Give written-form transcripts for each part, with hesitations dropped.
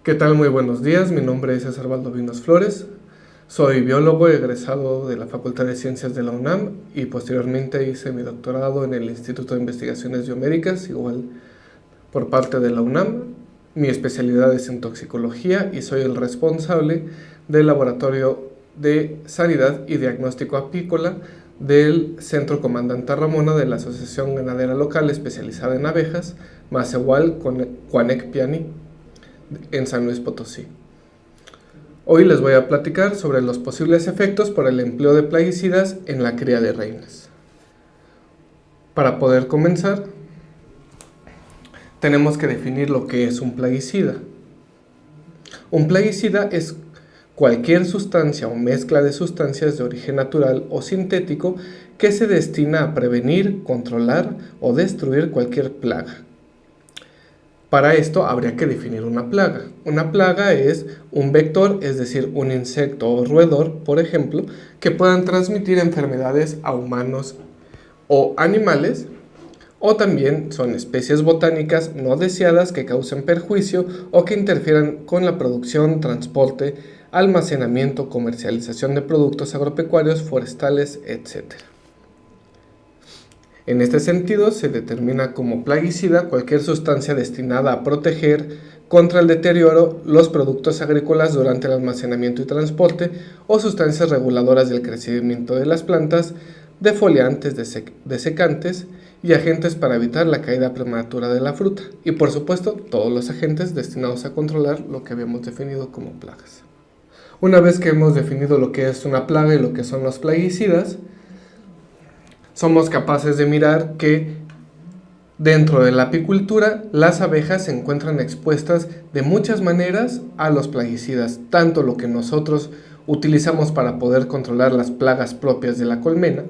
¿Qué tal? Muy buenos días, mi nombre es César Valdovinos Flores, soy biólogo egresado de la Facultad de Ciencias de la UNAM y posteriormente hice mi doctorado en el Instituto de Investigaciones Biomédicas, igual por parte de la UNAM. Mi especialidad es en toxicología y soy el responsable del Laboratorio de Sanidad y Diagnóstico Apícola del Centro Comandante Ramona de la Asociación Ganadera Local especializada en abejas, Macehual Cuanecpiani, en San Luis Potosí. Hoy les voy a platicar sobre los posibles efectos por el empleo de plaguicidas en la cría de reinas. Para poder comenzar, tenemos que definir lo que es un plaguicida. Un plaguicida es cualquier sustancia o mezcla de sustancias de origen natural o sintético que se destina a prevenir, controlar o destruir cualquier plaga. Para esto habría que definir una plaga. Una plaga es un vector, es decir, un insecto o roedor, por ejemplo, que puedan transmitir enfermedades a humanos o animales, o también son especies botánicas no deseadas que causen perjuicio o que interfieran con la producción, transporte, almacenamiento, comercialización de productos agropecuarios, forestales, etc. En este sentido, se determina como plaguicida cualquier sustancia destinada a proteger contra el deterioro los productos agrícolas durante el almacenamiento y transporte o sustancias reguladoras del crecimiento de las plantas, defoliantes, desecantes y agentes para evitar la caída prematura de la fruta. Y por supuesto, todos los agentes destinados a controlar lo que habíamos definido como plagas. Una vez que hemos definido lo que es una plaga y lo que son los plaguicidas, somos capaces de mirar que dentro de la apicultura las abejas se encuentran expuestas de muchas maneras a los plaguicidas, tanto lo que nosotros utilizamos para poder controlar las plagas propias de la colmena,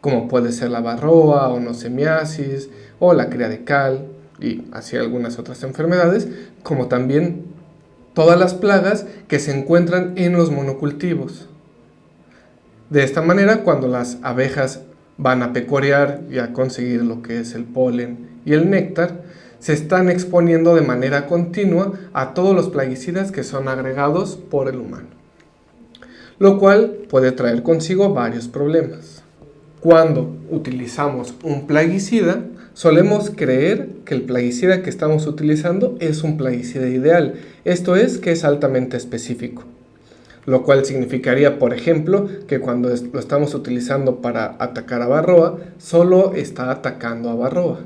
como puede ser la varroa o nosemiasis o la cría de cal y así algunas otras enfermedades, como también todas las plagas que se encuentran en los monocultivos. De esta manera, cuando las abejas van a pecorear y a conseguir lo que es el polen y el néctar, se están exponiendo de manera continua a todos los plaguicidas que son agregados por el humano, lo cual puede traer consigo varios problemas. Cuando utilizamos un plaguicida, solemos creer que el plaguicida que estamos utilizando es un plaguicida ideal, esto es, que es altamente específico. Lo cual significaría, por ejemplo, que cuando lo estamos utilizando para atacar a varroa, solo está atacando a varroa.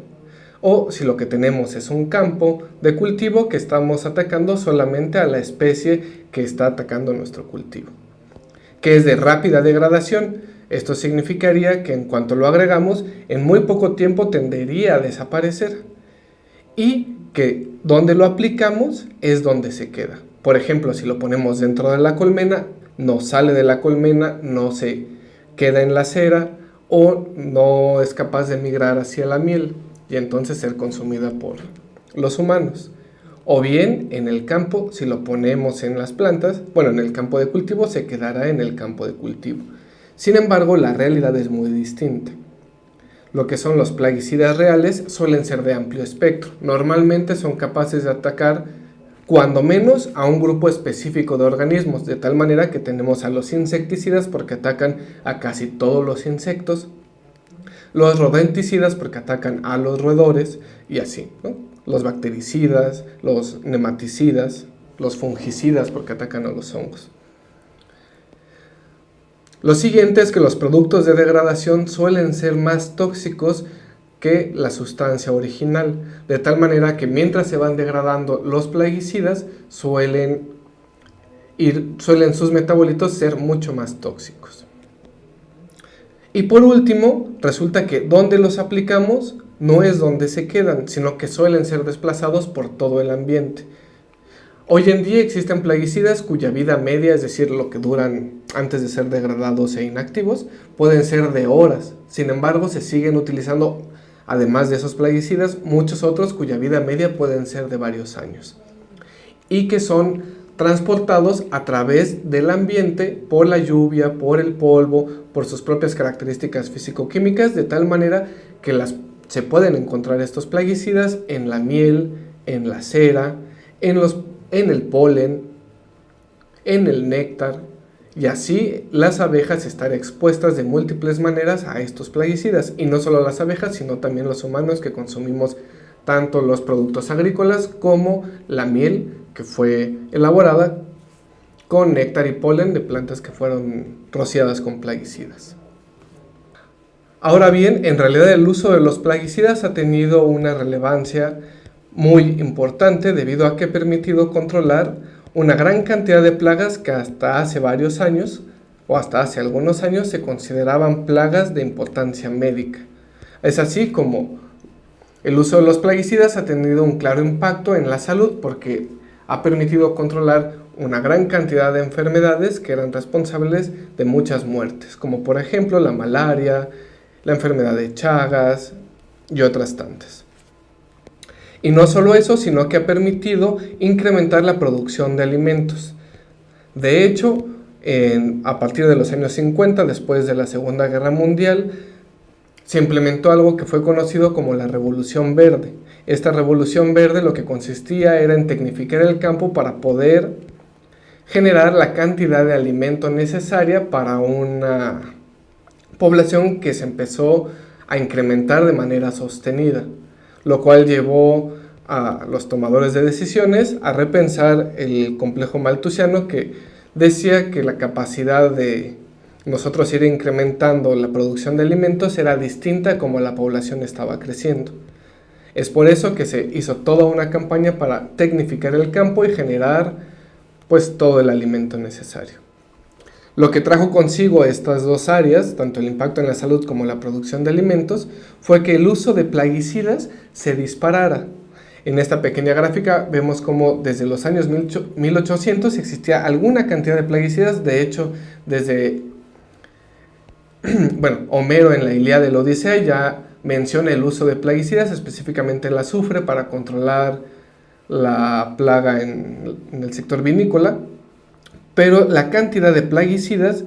O si lo que tenemos es un campo de cultivo, que estamos atacando solamente a la especie que está atacando nuestro cultivo, que es de rápida degradación. Esto significaría que en cuanto lo agregamos, en muy poco tiempo tendería a desaparecer y que donde lo aplicamos es donde se queda. Por ejemplo, si lo ponemos dentro de la colmena, no sale de la colmena, no se queda en la cera o no es capaz de migrar hacia la miel y entonces ser consumida por los humanos. O bien en el campo, si lo ponemos en las plantas, en el campo de cultivo se quedará en el campo de cultivo. Sin embargo, la realidad es muy distinta. Lo que son los plaguicidas reales suelen ser de amplio espectro. Normalmente son capaces de atacar cuando menos a un grupo específico de organismos, de tal manera que tenemos a los insecticidas porque atacan a casi todos los insectos, los rodenticidas porque atacan a los roedores y así, ¿no? Los bactericidas, los nematicidas, los fungicidas porque atacan a los hongos. Lo siguiente es que los productos de degradación suelen ser más tóxicos que la sustancia original, de tal manera que mientras se van degradando los plaguicidas, suelen sus metabolitos ser mucho más tóxicos. Y por último, resulta que donde los aplicamos no es donde se quedan, sino que suelen ser desplazados por todo el ambiente. Hoy en día existen plaguicidas cuya vida media, es decir, lo que duran antes de ser degradados e inactivos, pueden ser de horas. Sin embargo, se siguen utilizando, además de esos plaguicidas, muchos otros cuya vida media pueden ser de varios años y que son transportados a través del ambiente por la lluvia, por el polvo, por sus propias características físico-químicas, de tal manera que se pueden encontrar estos plaguicidas en la miel, en la cera, en los en el polen, en el néctar, y así las abejas están expuestas de múltiples maneras a estos plaguicidas, y no solo las abejas, sino también los humanos que consumimos tanto los productos agrícolas como la miel que fue elaborada con néctar y polen de plantas que fueron rociadas con plaguicidas. Ahora bien, en realidad el uso de los plaguicidas ha tenido una relevancia muy importante debido a que ha permitido controlar una gran cantidad de plagas que hasta hace varios años o hasta hace algunos años se consideraban plagas de importancia médica. Es así como el uso de los plaguicidas ha tenido un claro impacto en la salud porque ha permitido controlar una gran cantidad de enfermedades que eran responsables de muchas muertes, como por ejemplo la malaria, la enfermedad de Chagas y otras tantas. Y no solo eso, sino que ha permitido incrementar la producción de alimentos. De hecho, a partir de los años 50, después de la Segunda Guerra Mundial, se implementó algo que fue conocido como la Revolución Verde. Esta Revolución Verde lo que consistía era en tecnificar el campo para poder generar la cantidad de alimento necesaria para una población que se empezó a incrementar de manera sostenida, lo cual llevó a los tomadores de decisiones a repensar el complejo malthusiano que decía que la capacidad de nosotros ir incrementando la producción de alimentos era distinta como la población estaba creciendo. Es por eso que se hizo toda una campaña para tecnificar el campo y generar pues todo el alimento necesario. Lo que trajo consigo estas dos áreas, tanto el impacto en la salud como la producción de alimentos, fue que el uso de plaguicidas se disparara. En esta pequeña gráfica vemos cómo desde los años 1800 existía alguna cantidad de plaguicidas. De hecho, desde Homero en la Ilíada y la Odisea ya menciona el uso de plaguicidas, específicamente el azufre, para controlar la plaga en el sector vinícola. Pero la cantidad de plaguicidas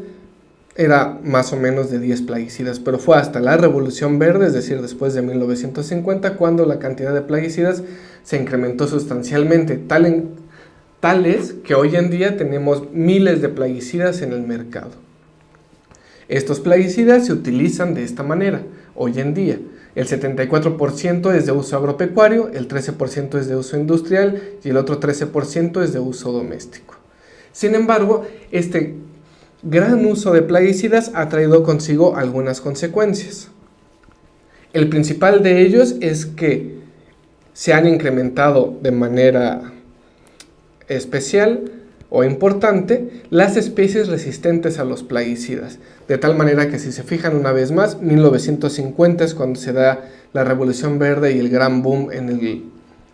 era más o menos de 10 plaguicidas, pero fue hasta la Revolución Verde, es decir, después de 1950, cuando la cantidad de plaguicidas se incrementó sustancialmente, tales que hoy en día tenemos miles de plaguicidas en el mercado. Estos plaguicidas se utilizan de esta manera, hoy en día. El 74% es de uso agropecuario, el 13% es de uso industrial y el otro 13% es de uso doméstico. Sin embargo, este gran uso de plaguicidas ha traído consigo algunas consecuencias. El principal de ellos es que se han incrementado de manera especial o importante las especies resistentes a los plaguicidas, de tal manera que si se fijan una vez más, 1950 es cuando se da la Revolución Verde y el gran boom en el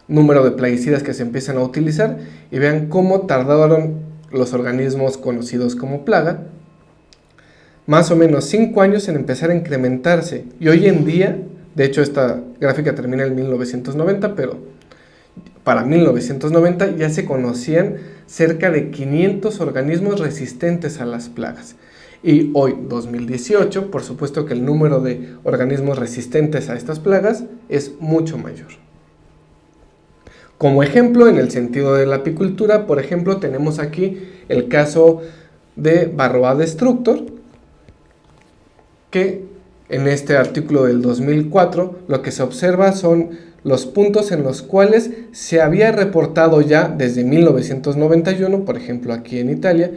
número de plaguicidas que se empiezan a utilizar, y vean cómo tardaron los organismos conocidos como plaga más o menos 5 años en empezar a incrementarse, y hoy en día, de hecho esta gráfica termina en 1990, pero para 1990 ya se conocían cerca de 500 organismos resistentes a las plagas. Y hoy, 2018, por supuesto que el número de organismos resistentes a estas plagas es mucho mayor. Como ejemplo, en el sentido de la apicultura, por ejemplo, tenemos aquí el caso de Varroa destructor, que en este artículo del 2004 lo que se observa son los puntos en los cuales se había reportado ya desde 1991, por ejemplo aquí en Italia,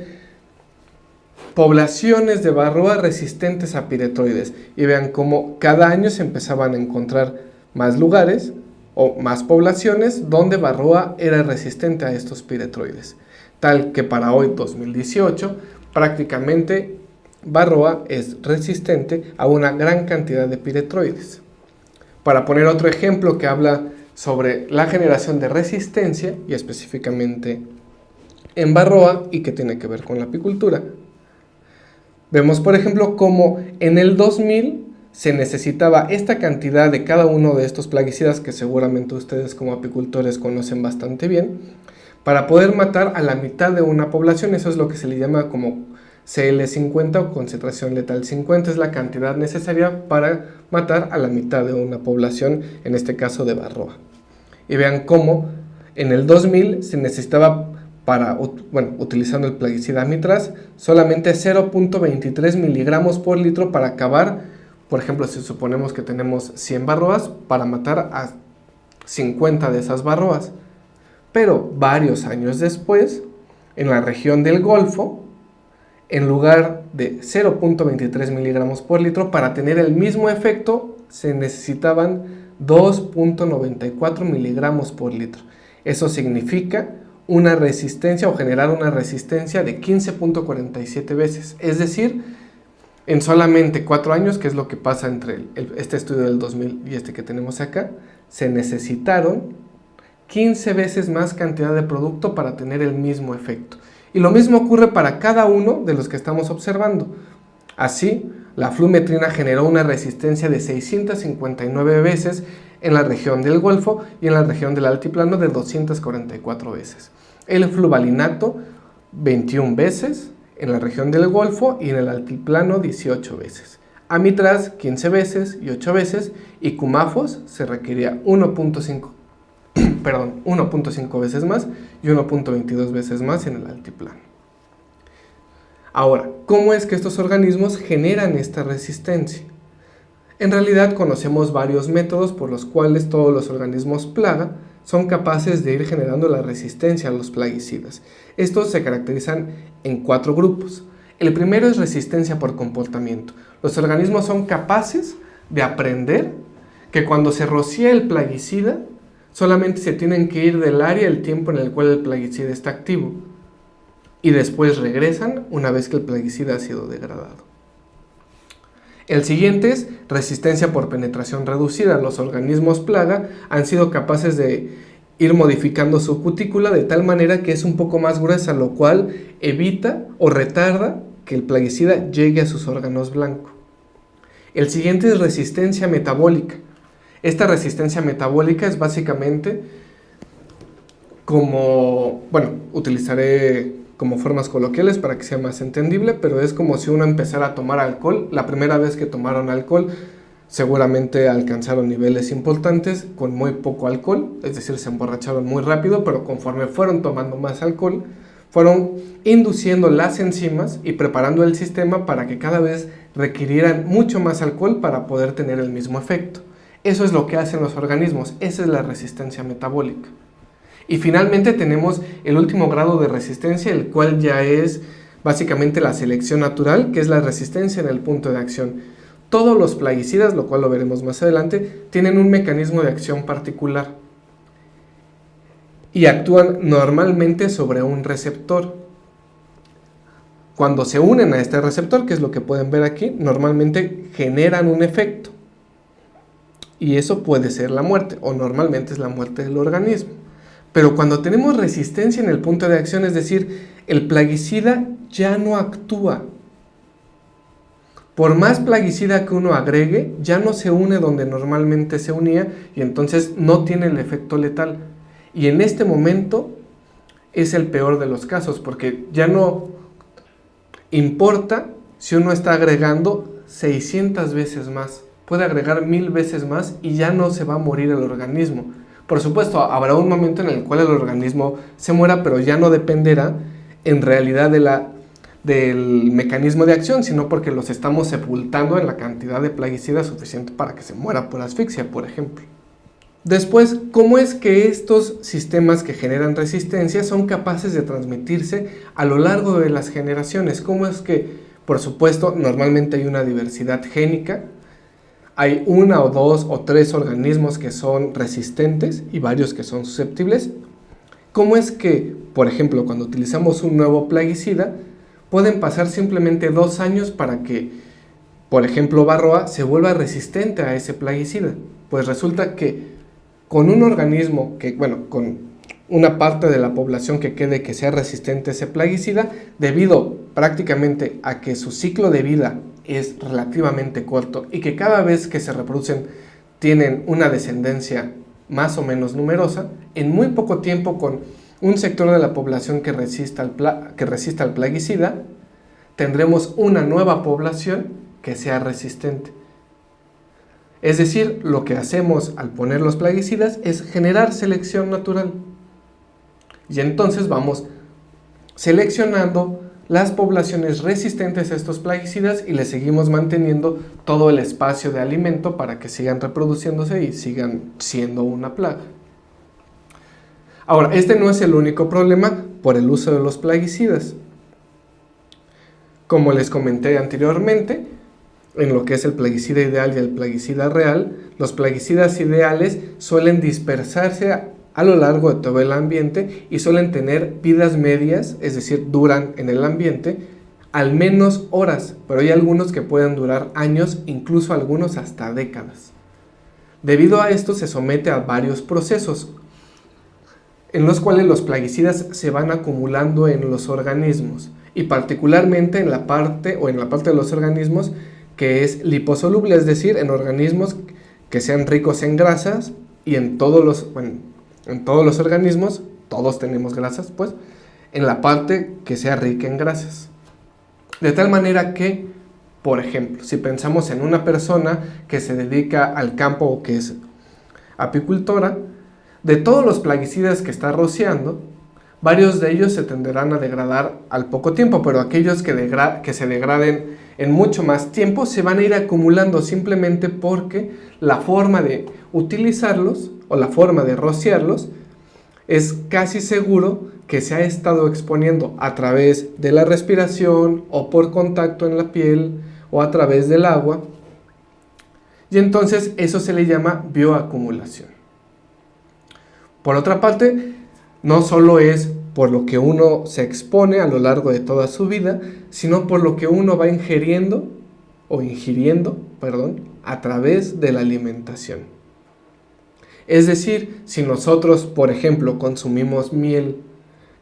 poblaciones de Varroa resistentes a piretroides. Y vean cómo cada año se empezaban a encontrar más lugares o más poblaciones donde Varroa era resistente a estos piretroides, tal que para hoy 2018 prácticamente Varroa es resistente a una gran cantidad de piretroides. Para poner otro ejemplo que habla sobre la generación de resistencia y específicamente en Varroa y que tiene que ver con la apicultura, vemos por ejemplo cómo en el 2000 se necesitaba esta cantidad de cada uno de estos plaguicidas que seguramente ustedes como apicultores conocen bastante bien, para poder matar a la mitad de una población. Eso es lo que se le llama como CL50 o concentración letal 50, es la cantidad necesaria para matar a la mitad de una población, en este caso de Varroa. Y vean cómo En el 2000 se necesitaba utilizando el plaguicida Amitraz, solamente 0.23 miligramos por litro para acabar, por ejemplo, si suponemos que tenemos 100 barroas, para matar a 50 de esas barroas. Pero varios años después, en la región del Golfo, en lugar de 0.23 miligramos por litro, para tener el mismo efecto, se necesitaban 2.94 miligramos por litro. Eso significa una resistencia o generar una resistencia de 15.47 veces. Es decir, en solamente 4 años, que es lo que pasa entre este estudio del 2000 y este que tenemos acá, se necesitaron 15 veces más cantidad de producto para tener el mismo efecto. Y lo mismo ocurre para cada uno de los que estamos observando. Así, la flumetrina generó una resistencia de 659 veces en la región del Golfo y en la región del altiplano de 244 veces. El fluvalinato 21 veces en la región del Golfo y en el altiplano 18 veces. Amitraz 15 veces y 8 veces, y Cumafos se requería 1.5 veces más y 1.22 veces más en el altiplano. Ahora, ¿cómo es que estos organismos generan esta resistencia? En realidad conocemos varios métodos por los cuales todos los organismos plaga son capaces de ir generando la resistencia a los plaguicidas. Estos se caracterizan en 4 grupos. El primero es resistencia por comportamiento. Los organismos son capaces de aprender que cuando se rocía el plaguicida, solamente se tienen que ir del área el tiempo en el cual el plaguicida está activo, y después regresan una vez que el plaguicida ha sido degradado. El siguiente es resistencia por penetración reducida. Los organismos plaga han sido capaces de ir modificando su cutícula de tal manera que es un poco más gruesa, lo cual evita o retarda que el plaguicida llegue a sus órganos blancos. El siguiente es resistencia metabólica. Esta resistencia metabólica es básicamente utilizaré como formas coloquiales para que sea más entendible, pero es como si uno empezara a tomar alcohol. La primera vez que tomaron alcohol, seguramente alcanzaron niveles importantes con muy poco alcohol, es decir, se emborracharon muy rápido, pero conforme fueron tomando más alcohol, fueron induciendo las enzimas y preparando el sistema para que cada vez requirieran mucho más alcohol para poder tener el mismo efecto. Eso es lo que hacen los organismos, esa es la resistencia metabólica. Y finalmente tenemos el último grado de resistencia, el cual ya es básicamente la selección natural, que es la resistencia en el punto de acción. Todos los plaguicidas, lo cual lo veremos más adelante, tienen un mecanismo de acción particular y actúan normalmente sobre un receptor. Cuando se unen a este receptor, que es lo que pueden ver aquí, normalmente generan un efecto. Y eso puede ser la muerte, o normalmente es la muerte del organismo. Pero cuando tenemos resistencia en el punto de acción, es decir, el plaguicida ya no actúa. Por más plaguicida que uno agregue, ya no se une donde normalmente se unía y entonces no tiene el efecto letal. Y en este momento es el peor de los casos, porque ya no importa si uno está agregando 600 veces más. Puede agregar 1000 veces más y ya no se va a morir el organismo. Por supuesto, habrá un momento en el cual el organismo se muera, pero ya no dependerá en realidad del mecanismo de acción, sino porque los estamos sepultando en la cantidad de plaguicida suficiente para que se muera por asfixia, por ejemplo. Después, ¿cómo es que estos sistemas que generan resistencia son capaces de transmitirse a lo largo de las generaciones? ¿Cómo es que, por supuesto, normalmente hay una diversidad génica? Hay 1 o 2 o 3 organismos que son resistentes y varios que son susceptibles. ¿Cómo es que, por ejemplo, cuando utilizamos un nuevo plaguicida, pueden pasar simplemente 2 años para que, por ejemplo, Varroa se vuelva resistente a ese plaguicida? Pues resulta que con un organismo con una parte de la población que sea resistente a ese plaguicida, debido prácticamente a que su ciclo de vida es relativamente corto y que cada vez que se reproducen tienen una descendencia más o menos numerosa, en muy poco tiempo con un sector de la población que resista al plaguicida, tendremos una nueva población que sea resistente. Es decir, lo que hacemos al poner los plaguicidas es generar selección natural. Y entonces vamos seleccionando las poblaciones resistentes a estos plaguicidas y les seguimos manteniendo todo el espacio de alimento para que sigan reproduciéndose y sigan siendo una plaga. Ahora, este no es el único problema por el uso de los plaguicidas. Como les comenté anteriormente, en lo que es el plaguicida ideal y el plaguicida real, los plaguicidas ideales suelen dispersarse a lo largo de todo el ambiente y suelen tener vidas medias, es decir, duran en el ambiente al menos horas, pero hay algunos que pueden durar años, incluso algunos hasta décadas. Debido a esto se somete a varios procesos, en los cuales los plaguicidas se van acumulando en los organismos, y particularmente en la parte de los organismos que es liposoluble, es decir, en organismos que sean ricos en grasas, y en todos los organismos, todos tenemos grasas, pues, en la parte que sea rica en grasas. De tal manera que, por ejemplo, si pensamos en una persona que se dedica al campo o que es apicultora, de todos los plaguicidas que está rociando, varios de ellos se tenderán a degradar al poco tiempo, pero aquellos que se degraden en mucho más tiempo se van a ir acumulando simplemente porque la forma de utilizarlos o la forma de rociarlos es casi seguro que se ha estado exponiendo a través de la respiración o por contacto en la piel o a través del agua, y entonces eso se le llama bioacumulación. Por otra parte, no solo es por lo que uno se expone a lo largo de toda su vida, sino por lo que uno va ingiriendo a través de la alimentación. Es decir, si nosotros, por ejemplo, consumimos miel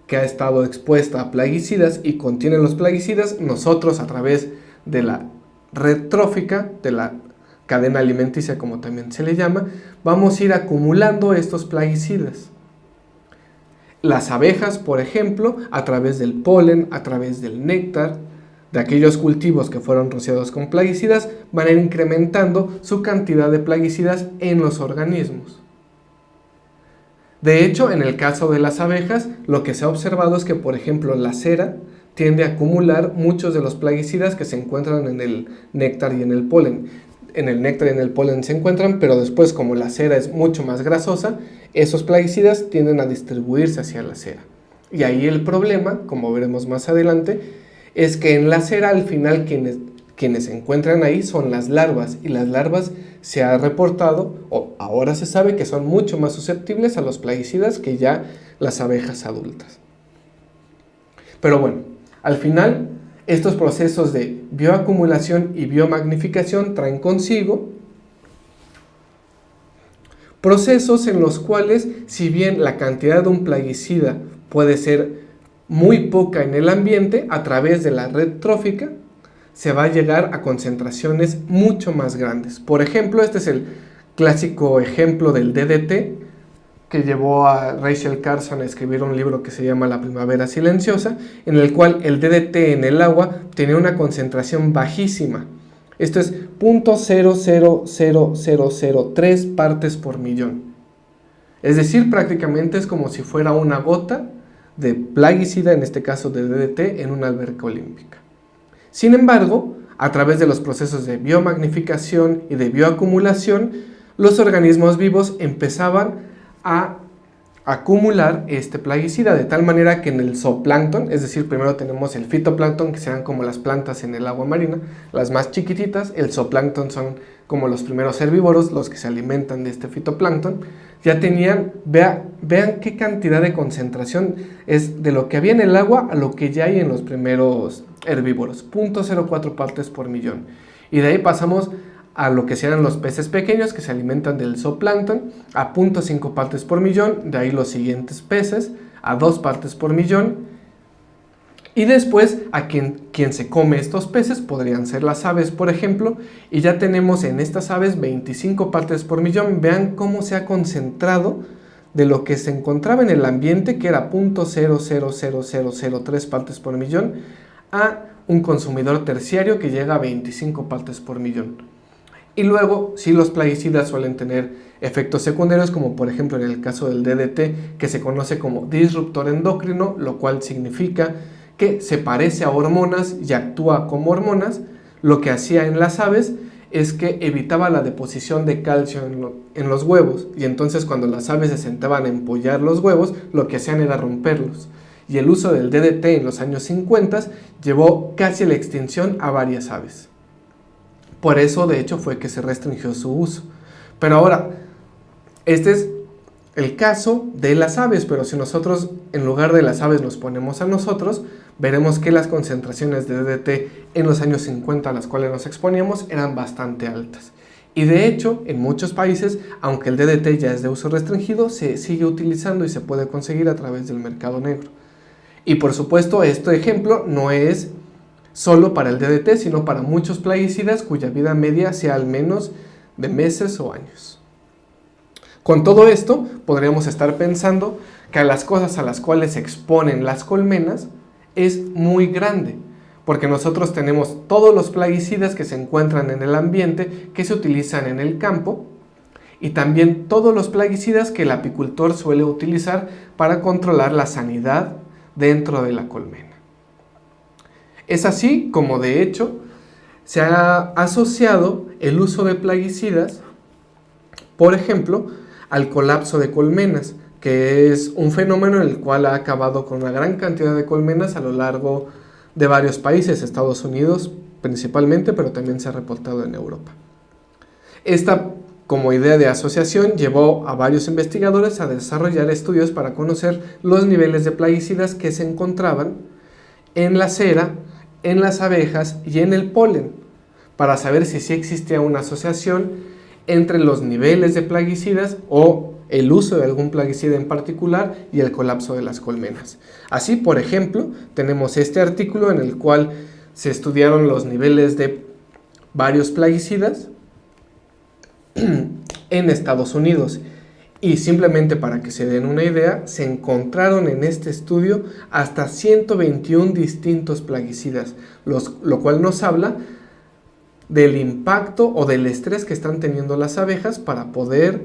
que ha estado expuesta a plaguicidas y contiene los plaguicidas, nosotros a través de la red trófica, de la cadena alimenticia como también se le llama, vamos a ir acumulando estos plaguicidas. Las abejas, por ejemplo, a través del polen, a través del néctar, de aquellos cultivos que fueron rociados con plaguicidas, van a ir incrementando su cantidad de plaguicidas en los organismos. De hecho, en el caso de las abejas, lo que se ha observado es que, por ejemplo, la cera tiende a acumular muchos de los plaguicidas que se encuentran en el néctar y en el polen. En el néctar y en el polen se encuentran, pero después, como la cera es mucho más grasosa, esos plaguicidas tienden a distribuirse hacia la cera. Y ahí el problema, como veremos más adelante, es que en la cera al final quienes se encuentran ahí son las larvas, y las larvas se ha reportado, o ahora se sabe que son mucho más susceptibles a los plaguicidas que ya las abejas adultas. Pero bueno, al final estos procesos de bioacumulación y biomagnificación traen consigo procesos en los cuales, si bien la cantidad de un plaguicida puede ser muy poca en el ambiente, a través de la red trófica se va a llegar a concentraciones mucho más grandes. Por ejemplo, este es el clásico ejemplo del DDT, que llevó a Rachel Carson a escribir un libro que se llama La primavera silenciosa, en el cual el DDT en el agua tenía una concentración bajísima. Esto es 0.00003 partes por millón. Es decir, prácticamente es como si fuera una gota de plaguicida, en este caso de DDT, en una alberca olímpica. Sin embargo, a través de los procesos de biomagnificación y de bioacumulación, los organismos vivos empezaban a acumular este plaguicida, de tal manera que en el zooplancton, es decir, primero tenemos el fitoplancton, que serán como las plantas en el agua marina, las más chiquititas. El zooplancton son como los primeros herbívoros, los que se alimentan de este fitoplancton. Ya tenían, vean qué cantidad de concentración es de lo que había en el agua a lo que ya hay en los primeros herbívoros, 0.04 partes por millón. Y de ahí pasamos a lo que serán los peces pequeños que se alimentan del zooplancton, a 0.5 partes por millón, de ahí los siguientes peces, a 2 partes por millón, y después a quien se come estos peces podrían ser las aves, por ejemplo, y ya tenemos en estas aves 25 partes por millón. Vean cómo se ha concentrado de lo que se encontraba en el ambiente, que era 0.00003 partes por millón, a un consumidor terciario que llega a 25 partes por millón. Y luego, sí, los plaguicidas suelen tener efectos secundarios, como por ejemplo en el caso del DDT, que se conoce como disruptor endocrino, lo cual significa que se parece a hormonas y actúa como hormonas. Lo que hacía en las aves es que evitaba la deposición de calcio en los huevos, y entonces cuando las aves se sentaban a empollar los huevos, lo que hacían era romperlos. Y el uso del DDT en los años 50 llevó casi a la extinción a varias aves. Por eso, de hecho, fue que se restringió su uso. Pero ahora, este es el caso de las aves, pero si nosotros en lugar de las aves nos ponemos a nosotros, veremos que las concentraciones de DDT en los años 50 a las cuales nos exponíamos eran bastante altas. Y de hecho, en muchos países, aunque el DDT ya es de uso restringido, se sigue utilizando y se puede conseguir a través del mercado negro. Y por supuesto, este ejemplo no es solo para el DDT, sino para muchos plaguicidas cuya vida media sea al menos de meses o años. Con todo esto, podríamos estar pensando que a las cosas a las cuales se exponen las colmenas es muy grande, porque nosotros tenemos todos los plaguicidas que se encuentran en el ambiente, que se utilizan en el campo, y también todos los plaguicidas que el apicultor suele utilizar para controlar la sanidad dentro de la colmena. Es así como de hecho se ha asociado el uso de plaguicidas, por ejemplo, al colapso de colmenas, que es un fenómeno en el cual ha acabado con una gran cantidad de colmenas a lo largo de varios países, Estados Unidos principalmente, pero también se ha reportado en Europa. Esta, como idea de asociación, llevó a varios investigadores a desarrollar estudios para conocer los niveles de plaguicidas que se encontraban en la cera, en las abejas y en el polen, para saber si sí existía una asociación entre los niveles de plaguicidas o el uso de algún plaguicida en particular y el colapso de las colmenas. Así, por ejemplo, tenemos este artículo en el cual se estudiaron los niveles de varios plaguicidas en Estados Unidos. Y simplemente para que se den una idea, se encontraron en este estudio hasta 121 distintos plaguicidas, lo cual nos habla del impacto o del estrés que están teniendo las abejas para poder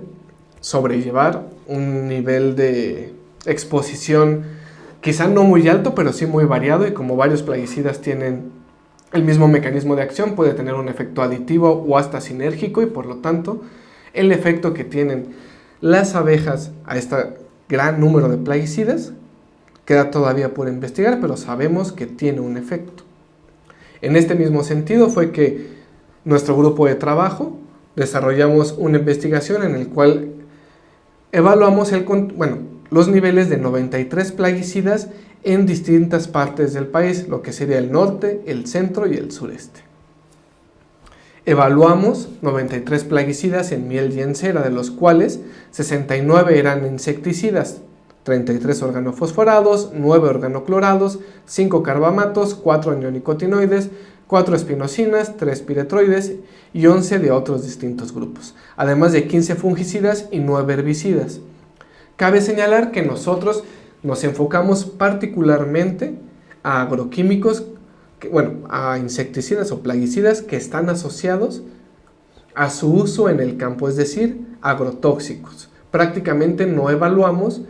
sobrellevar un nivel de exposición quizá no muy alto, pero sí muy variado, y como varios plaguicidas tienen el mismo mecanismo de acción, puede tener un efecto aditivo o hasta sinérgico, y por lo tanto el efecto que tienen las abejas a este gran número de plaguicidas queda todavía por investigar, pero sabemos que tiene un efecto. En este mismo sentido fue que nuestro grupo de trabajo desarrollamos una investigación en el cual evaluamos los niveles de 93 plaguicidas en distintas partes del país, lo que sería el norte, el centro y el sureste. Evaluamos 93 plaguicidas en miel y en cera, de los cuales 69 eran insecticidas, 33 organofosforados, 9 organoclorados, 5 carbamatos, 4 neonicotinoides, 4 espinosines, 3 piretroides y 11 de otros distintos grupos, además de 15 fungicidas y 9 herbicidas. Cabe señalar que nosotros nos enfocamos particularmente a agroquímicos, a insecticidas o plaguicidas que están asociados a su uso en el campo, es decir, agrotóxicos. Prácticamente no evaluamos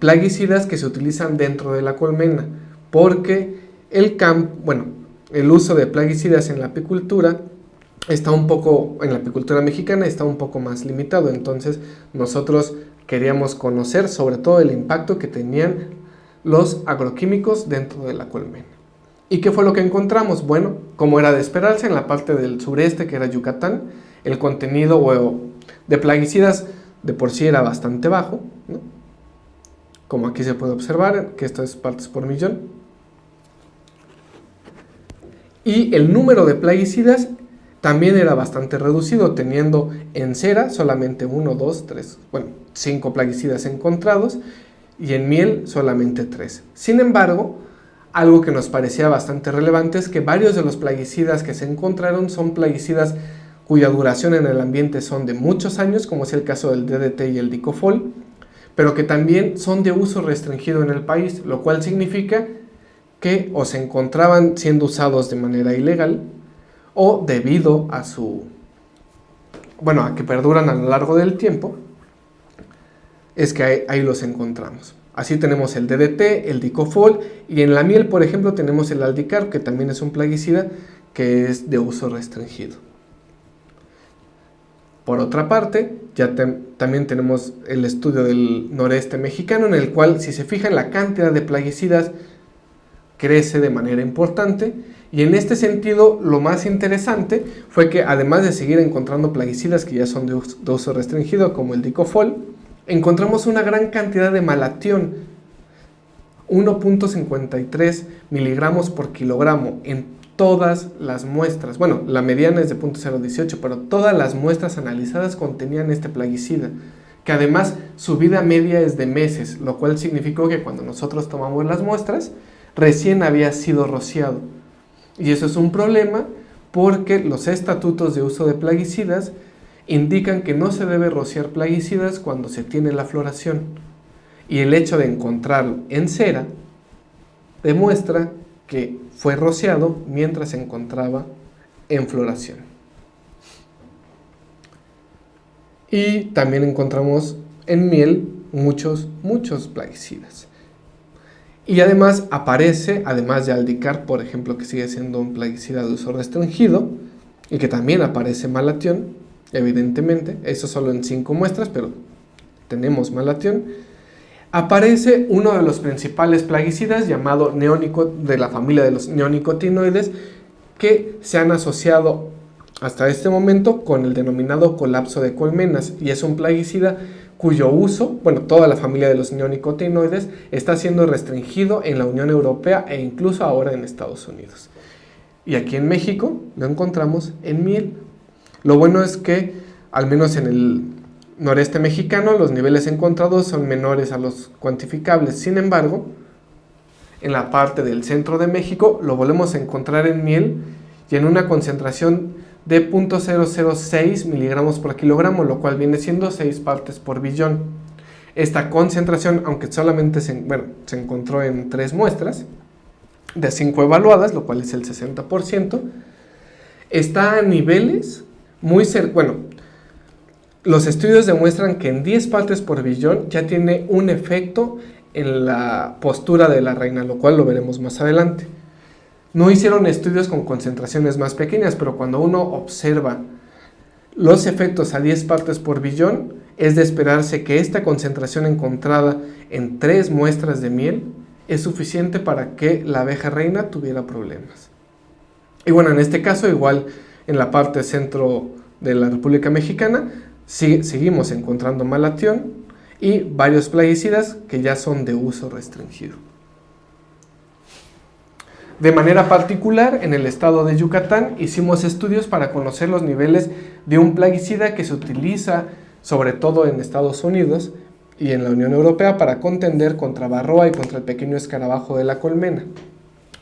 plaguicidas que se utilizan dentro de la colmena, porque el uso de plaguicidas en la apicultura en la apicultura mexicana está un poco más limitado. Entonces nosotros queríamos conocer sobre todo el impacto que tenían los agroquímicos dentro de la colmena. ¿Y qué fue lo que encontramos? Bueno, como era de esperarse, en la parte del sureste, que era Yucatán, el contenido de plaguicidas de por sí era bastante bajo, ¿no? Como aquí se puede observar, que esto es partes por millón. Y el número de plaguicidas también era bastante reducido, teniendo en cera solamente 5 plaguicidas encontrados, y en miel solamente 3. Sin embargo, algo que nos parecía bastante relevante es que varios de los plaguicidas que se encontraron son plaguicidas cuya duración en el ambiente son de muchos años, como es el caso del DDT y el dicofol, pero que también son de uso restringido en el país, lo cual significa que o se encontraban siendo usados de manera ilegal o debido a su bueno, a que perduran a lo largo del tiempo, es que ahí los encontramos. Así tenemos el DDT, el Dicofol, y en la miel, por ejemplo, tenemos el Aldicarb, que también es un plaguicida que es de uso restringido. Por otra parte, también tenemos el estudio del noreste mexicano, en el cual, si se fijan, la cantidad de plaguicidas crece de manera importante, y en este sentido lo más interesante fue que, además de seguir encontrando plaguicidas que ya son de uso restringido, como el Dicofol, encontramos una gran cantidad de malatión, 1.53 miligramos por kilogramo en todas las muestras. Bueno, la mediana es de 0.018, pero todas las muestras analizadas contenían este plaguicida, que además su vida media es de meses, lo cual significó que cuando nosotros tomamos las muestras, recién había sido rociado. Y eso es un problema porque los estatutos de uso de plaguicidas indican que no se debe rociar plaguicidas cuando se tiene la floración. Y el hecho de encontrarlo en cera demuestra que fue rociado mientras se encontraba en floración. Y también encontramos en miel muchos plaguicidas. Y además aparece, además de Aldicarb, por ejemplo, que sigue siendo un plaguicida de uso restringido, y que también aparece malatión, evidentemente, eso solo en 5 muestras, pero tenemos malatión. Aparece uno de los principales plaguicidas llamado de la familia de los neonicotinoides, que se han asociado hasta este momento con el denominado colapso de colmenas, y es un plaguicida cuyo uso, bueno, toda la familia de los neonicotinoides está siendo restringido en la Unión Europea e incluso ahora en Estados Unidos. Y aquí en México lo encontramos en miel. Lo bueno es que, al menos en el noreste mexicano, los niveles encontrados son menores a los cuantificables. Sin embargo, en la parte del centro de México lo volvemos a encontrar en miel y en una concentración de 0.006 miligramos por kilogramo, lo cual viene siendo 6 partes por billón. Esta concentración, aunque solamente se encontró en 3 muestras, de 5 evaluadas, lo cual es el 60%, está a niveles muy cercanos. Los estudios demuestran que en 10 partes por billón ya tiene un efecto en la postura de la reina, lo cual lo veremos más adelante. No hicieron estudios con concentraciones más pequeñas, pero cuando uno observa los efectos a 10 partes por billón, es de esperarse que esta concentración encontrada en 3 muestras de miel es suficiente para que la abeja reina tuviera problemas. Y bueno, en este caso, igual en la parte centro de la República Mexicana, seguimos encontrando malatión y varios plaguicidas que ya son de uso restringido. De manera particular, en el estado de Yucatán hicimos estudios para conocer los niveles de un plaguicida que se utiliza sobre todo en Estados Unidos y en la Unión Europea para contender contra varroa y contra el pequeño escarabajo de la colmena,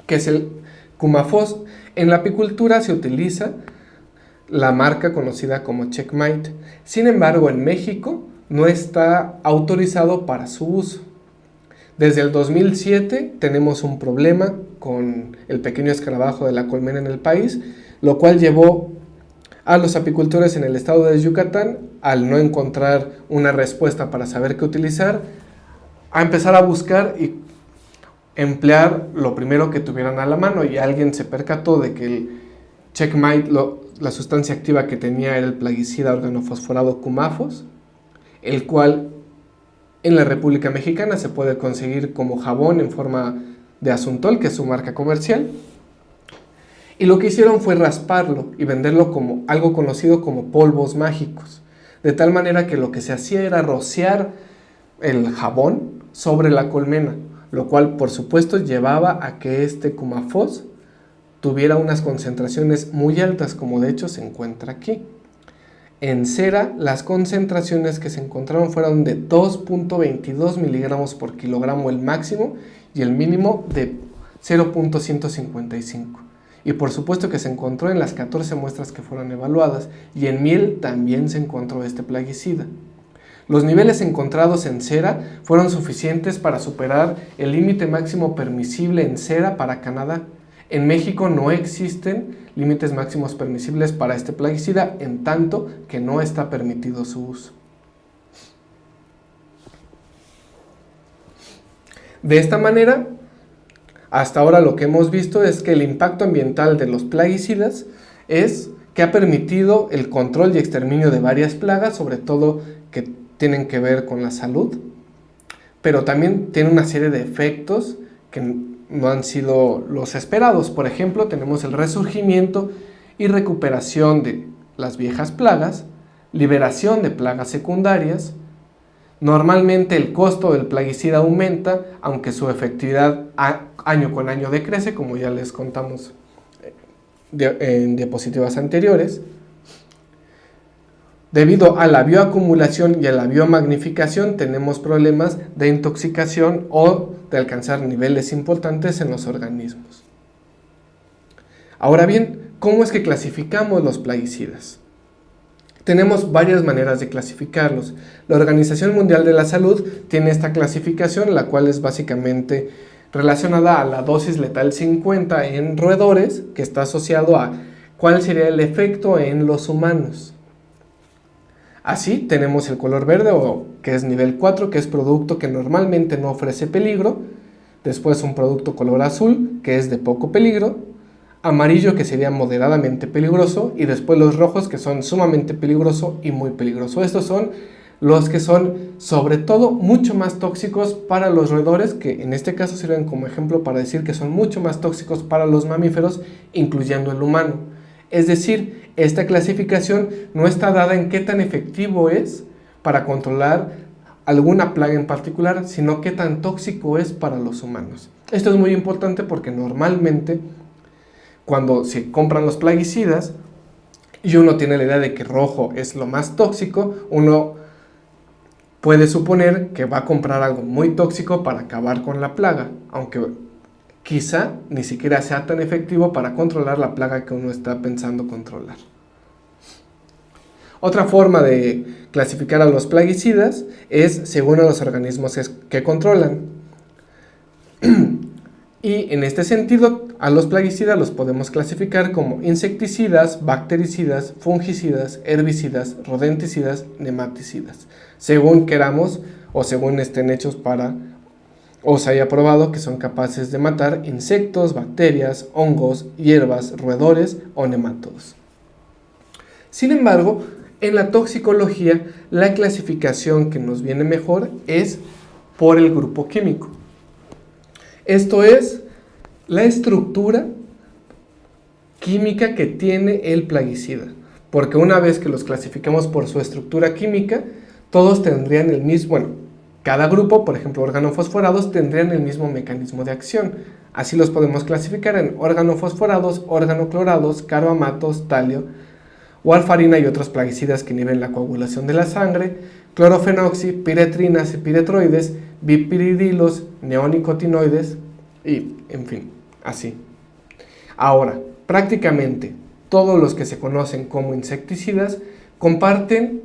que es el Cumafos. En la apicultura se utiliza la marca conocida como Checkmate. Sin embargo, en México no está autorizado para su uso. Desde el 2007 tenemos un problema con el pequeño escarabajo de la colmena en el país, lo cual llevó a los apicultores en el estado de Yucatán, al no encontrar una respuesta para saber qué utilizar, a empezar a buscar y emplear lo primero que tuvieran a la mano, y alguien se percató de que el Checkmate, la sustancia activa que tenía era el plaguicida organofosforado Cumafos, el cual en la República Mexicana se puede conseguir como jabón en forma de Asuntol, que es su marca comercial. Y lo que hicieron fue rasparlo y venderlo como algo conocido como polvos mágicos. De tal manera que lo que se hacía era rociar el jabón sobre la colmena, lo cual por supuesto llevaba a que este Cumafos tuviera unas concentraciones muy altas, como de hecho se encuentra aquí. En cera, las concentraciones que se encontraron fueron de 2.22 miligramos por kilogramo el máximo y el mínimo de 0.155. Y por supuesto que se encontró en las 14 muestras que fueron evaluadas, y en miel también se encontró este plaguicida. Los niveles encontrados en cera fueron suficientes para superar el límite máximo permisible en cera para Canadá. En México no existen límites máximos permisibles para este plaguicida, en tanto que no está permitido su uso. De esta manera, hasta ahora lo que hemos visto es que el impacto ambiental de los plaguicidas es que ha permitido el control y exterminio de varias plagas, sobre todo que tienen que ver con la salud, pero también tiene una serie de efectos que no han sido los esperados. Por ejemplo, tenemos el resurgimiento y recuperación de las viejas plagas, liberación de plagas secundarias. Normalmente el costo del plaguicida aumenta, aunque su efectividad año con año decrece, como ya les contamos en diapositivas anteriores. Debido a la bioacumulación y a la biomagnificación, tenemos problemas de intoxicación o de alcanzar niveles importantes en los organismos. Ahora bien, ¿cómo es que clasificamos los plaguicidas? Tenemos varias maneras de clasificarlos. La Organización Mundial de la Salud tiene esta clasificación, la cual es básicamente relacionada a la dosis letal 50 en roedores, que está asociado a cuál sería el efecto en los humanos. Así tenemos el color verde, que es nivel 4, que es producto que normalmente no ofrece peligro. Después un producto color azul, que es de poco peligro. Amarillo, que sería moderadamente peligroso. Y después los rojos, que son sumamente peligroso y muy peligroso. Estos son los que son sobre todo mucho más tóxicos para los roedores, que en este caso sirven como ejemplo para decir que son mucho más tóxicos para los mamíferos, incluyendo el humano. Es decir, esta clasificación no está dada en qué tan efectivo es para controlar alguna plaga en particular, sino qué tan tóxico es para los humanos. Esto es muy importante porque normalmente cuando se compran los plaguicidas y uno tiene la idea de que rojo es lo más tóxico, uno puede suponer que va a comprar algo muy tóxico para acabar con la plaga, aunque quizá ni siquiera sea tan efectivo para controlar la plaga que uno está pensando controlar. Otra forma de clasificar a los plaguicidas es según a los organismos que controlan. Y en este sentido, a los plaguicidas los podemos clasificar como insecticidas, bactericidas, fungicidas, herbicidas, rodenticidas, nematicidas, según queramos o según estén hechos para o se haya probado que son capaces de matar insectos, bacterias, hongos, hierbas, roedores o nematodos. Sin embargo, en la toxicología, la clasificación que nos viene mejor es por el grupo químico. Esto es la estructura química que tiene el plaguicida, porque una vez que los clasificamos por su estructura química, todos tendrían el mismo, cada grupo, por ejemplo, organofosforados, tendrían el mismo mecanismo de acción. Así los podemos clasificar en organofosforados, organoclorados, carbamatos, talio, warfarina y otros plaguicidas que inhiben la coagulación de la sangre, clorofenoxi, piretrinas y piretroides, bipiridilos, neonicotinoides y, en fin, así. Ahora, prácticamente todos los que se conocen como insecticidas comparten,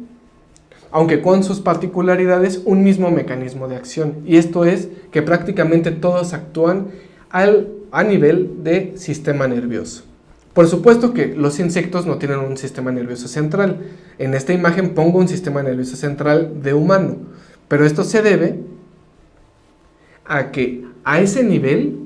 aunque con sus particularidades, un mismo mecanismo de acción, y esto es que prácticamente todos actúan a nivel de sistema nervioso. Por supuesto que los insectos no tienen un sistema nervioso central. En esta imagen pongo un sistema nervioso central de humano, pero esto se debe a que a ese nivel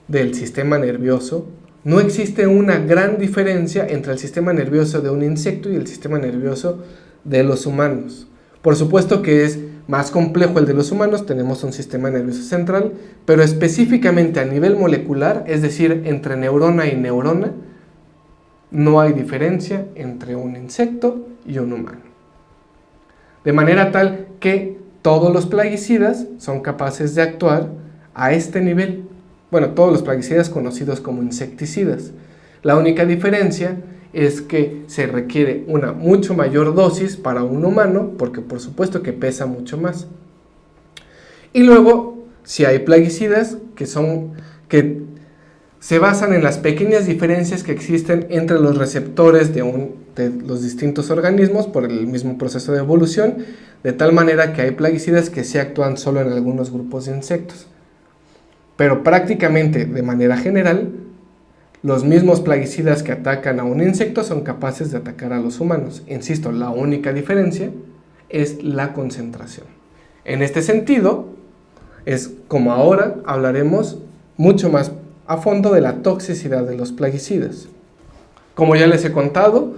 del sistema nervioso no existe una gran diferencia entre el sistema nervioso de un insecto y el sistema nervioso de los humanos. Por supuesto que es más complejo el de los humanos, tenemos un sistema nervioso central, pero específicamente a nivel molecular, es decir, entre neurona y neurona, no hay diferencia entre un insecto y un humano. De manera tal que todos los plaguicidas son capaces de actuar a este nivel. Bueno, todos los plaguicidas conocidos como insecticidas. La única diferencia es que se requiere una mucho mayor dosis para un humano, porque por supuesto que pesa mucho más. Y luego, si hay plaguicidas que se basan en las pequeñas diferencias que existen entre los receptores de los distintos organismos por el mismo proceso de evolución, de tal manera que hay plaguicidas que sí actúan solo en algunos grupos de insectos. Pero prácticamente, de manera general, Los mismos plaguicidas que atacan a un insecto son capaces de atacar a los humanos. Insisto, la única diferencia es la concentración. En este sentido, es como ahora hablaremos mucho más a fondo de la toxicidad de los plaguicidas. Como ya les he contado,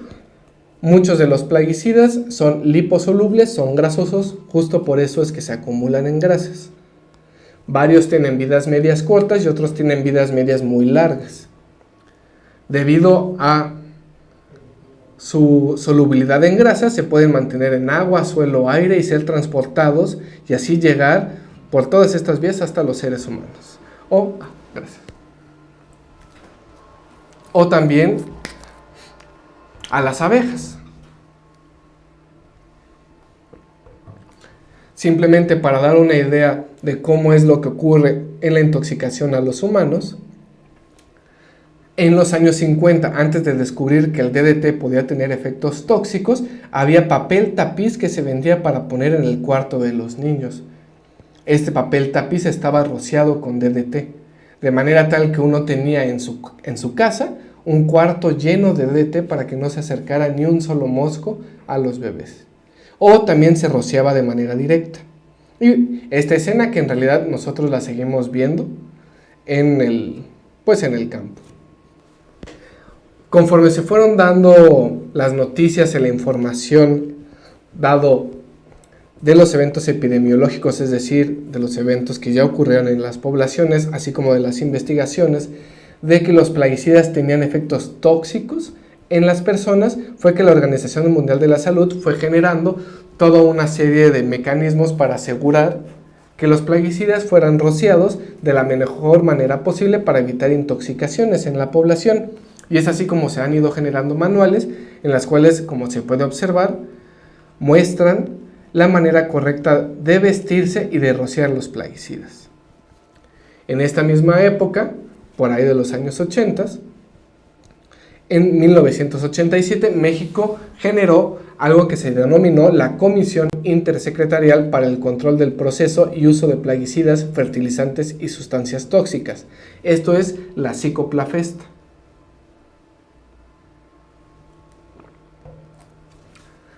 muchos de los plaguicidas son liposolubles, son grasosos, justo por eso es que se acumulan en grasas. Varios tienen vidas medias cortas y otros tienen vidas medias muy largas. Debido a su solubilidad en grasa, se pueden mantener en agua, suelo, aire y ser transportados y así llegar por todas estas vías hasta los seres humanos. O también a las abejas. Simplemente para dar una idea de cómo es lo que ocurre en la intoxicación a los humanos, en los años 50, antes de descubrir que el DDT podía tener efectos tóxicos, había papel tapiz que se vendía para poner en el cuarto de los niños. Este papel tapiz estaba rociado con DDT, de manera tal que uno tenía en su casa un cuarto lleno de DDT para que no se acercara ni un solo mosco a los bebés. O también se rociaba de manera directa. Y esta escena que en realidad nosotros la seguimos viendo en el campo. Conforme se fueron dando las noticias y la información dado de los eventos epidemiológicos, es decir, de los eventos que ya ocurrieron en las poblaciones, así como de las investigaciones de que los plaguicidas tenían efectos tóxicos en las personas, fue que la Organización Mundial de la Salud fue generando toda una serie de mecanismos para asegurar que los plaguicidas fueran rociados de la mejor manera posible para evitar intoxicaciones en la población. Y es así como se han ido generando manuales en las cuales, como se puede observar, muestran la manera correcta de vestirse y de rociar los plaguicidas. En esta misma época, por ahí de los años 80, en 1987, México generó algo que se denominó la Comisión Intersecretarial para el Control del Proceso y Uso de Plaguicidas, Fertilizantes y Sustancias Tóxicas. Esto es la CICOPLAFEST.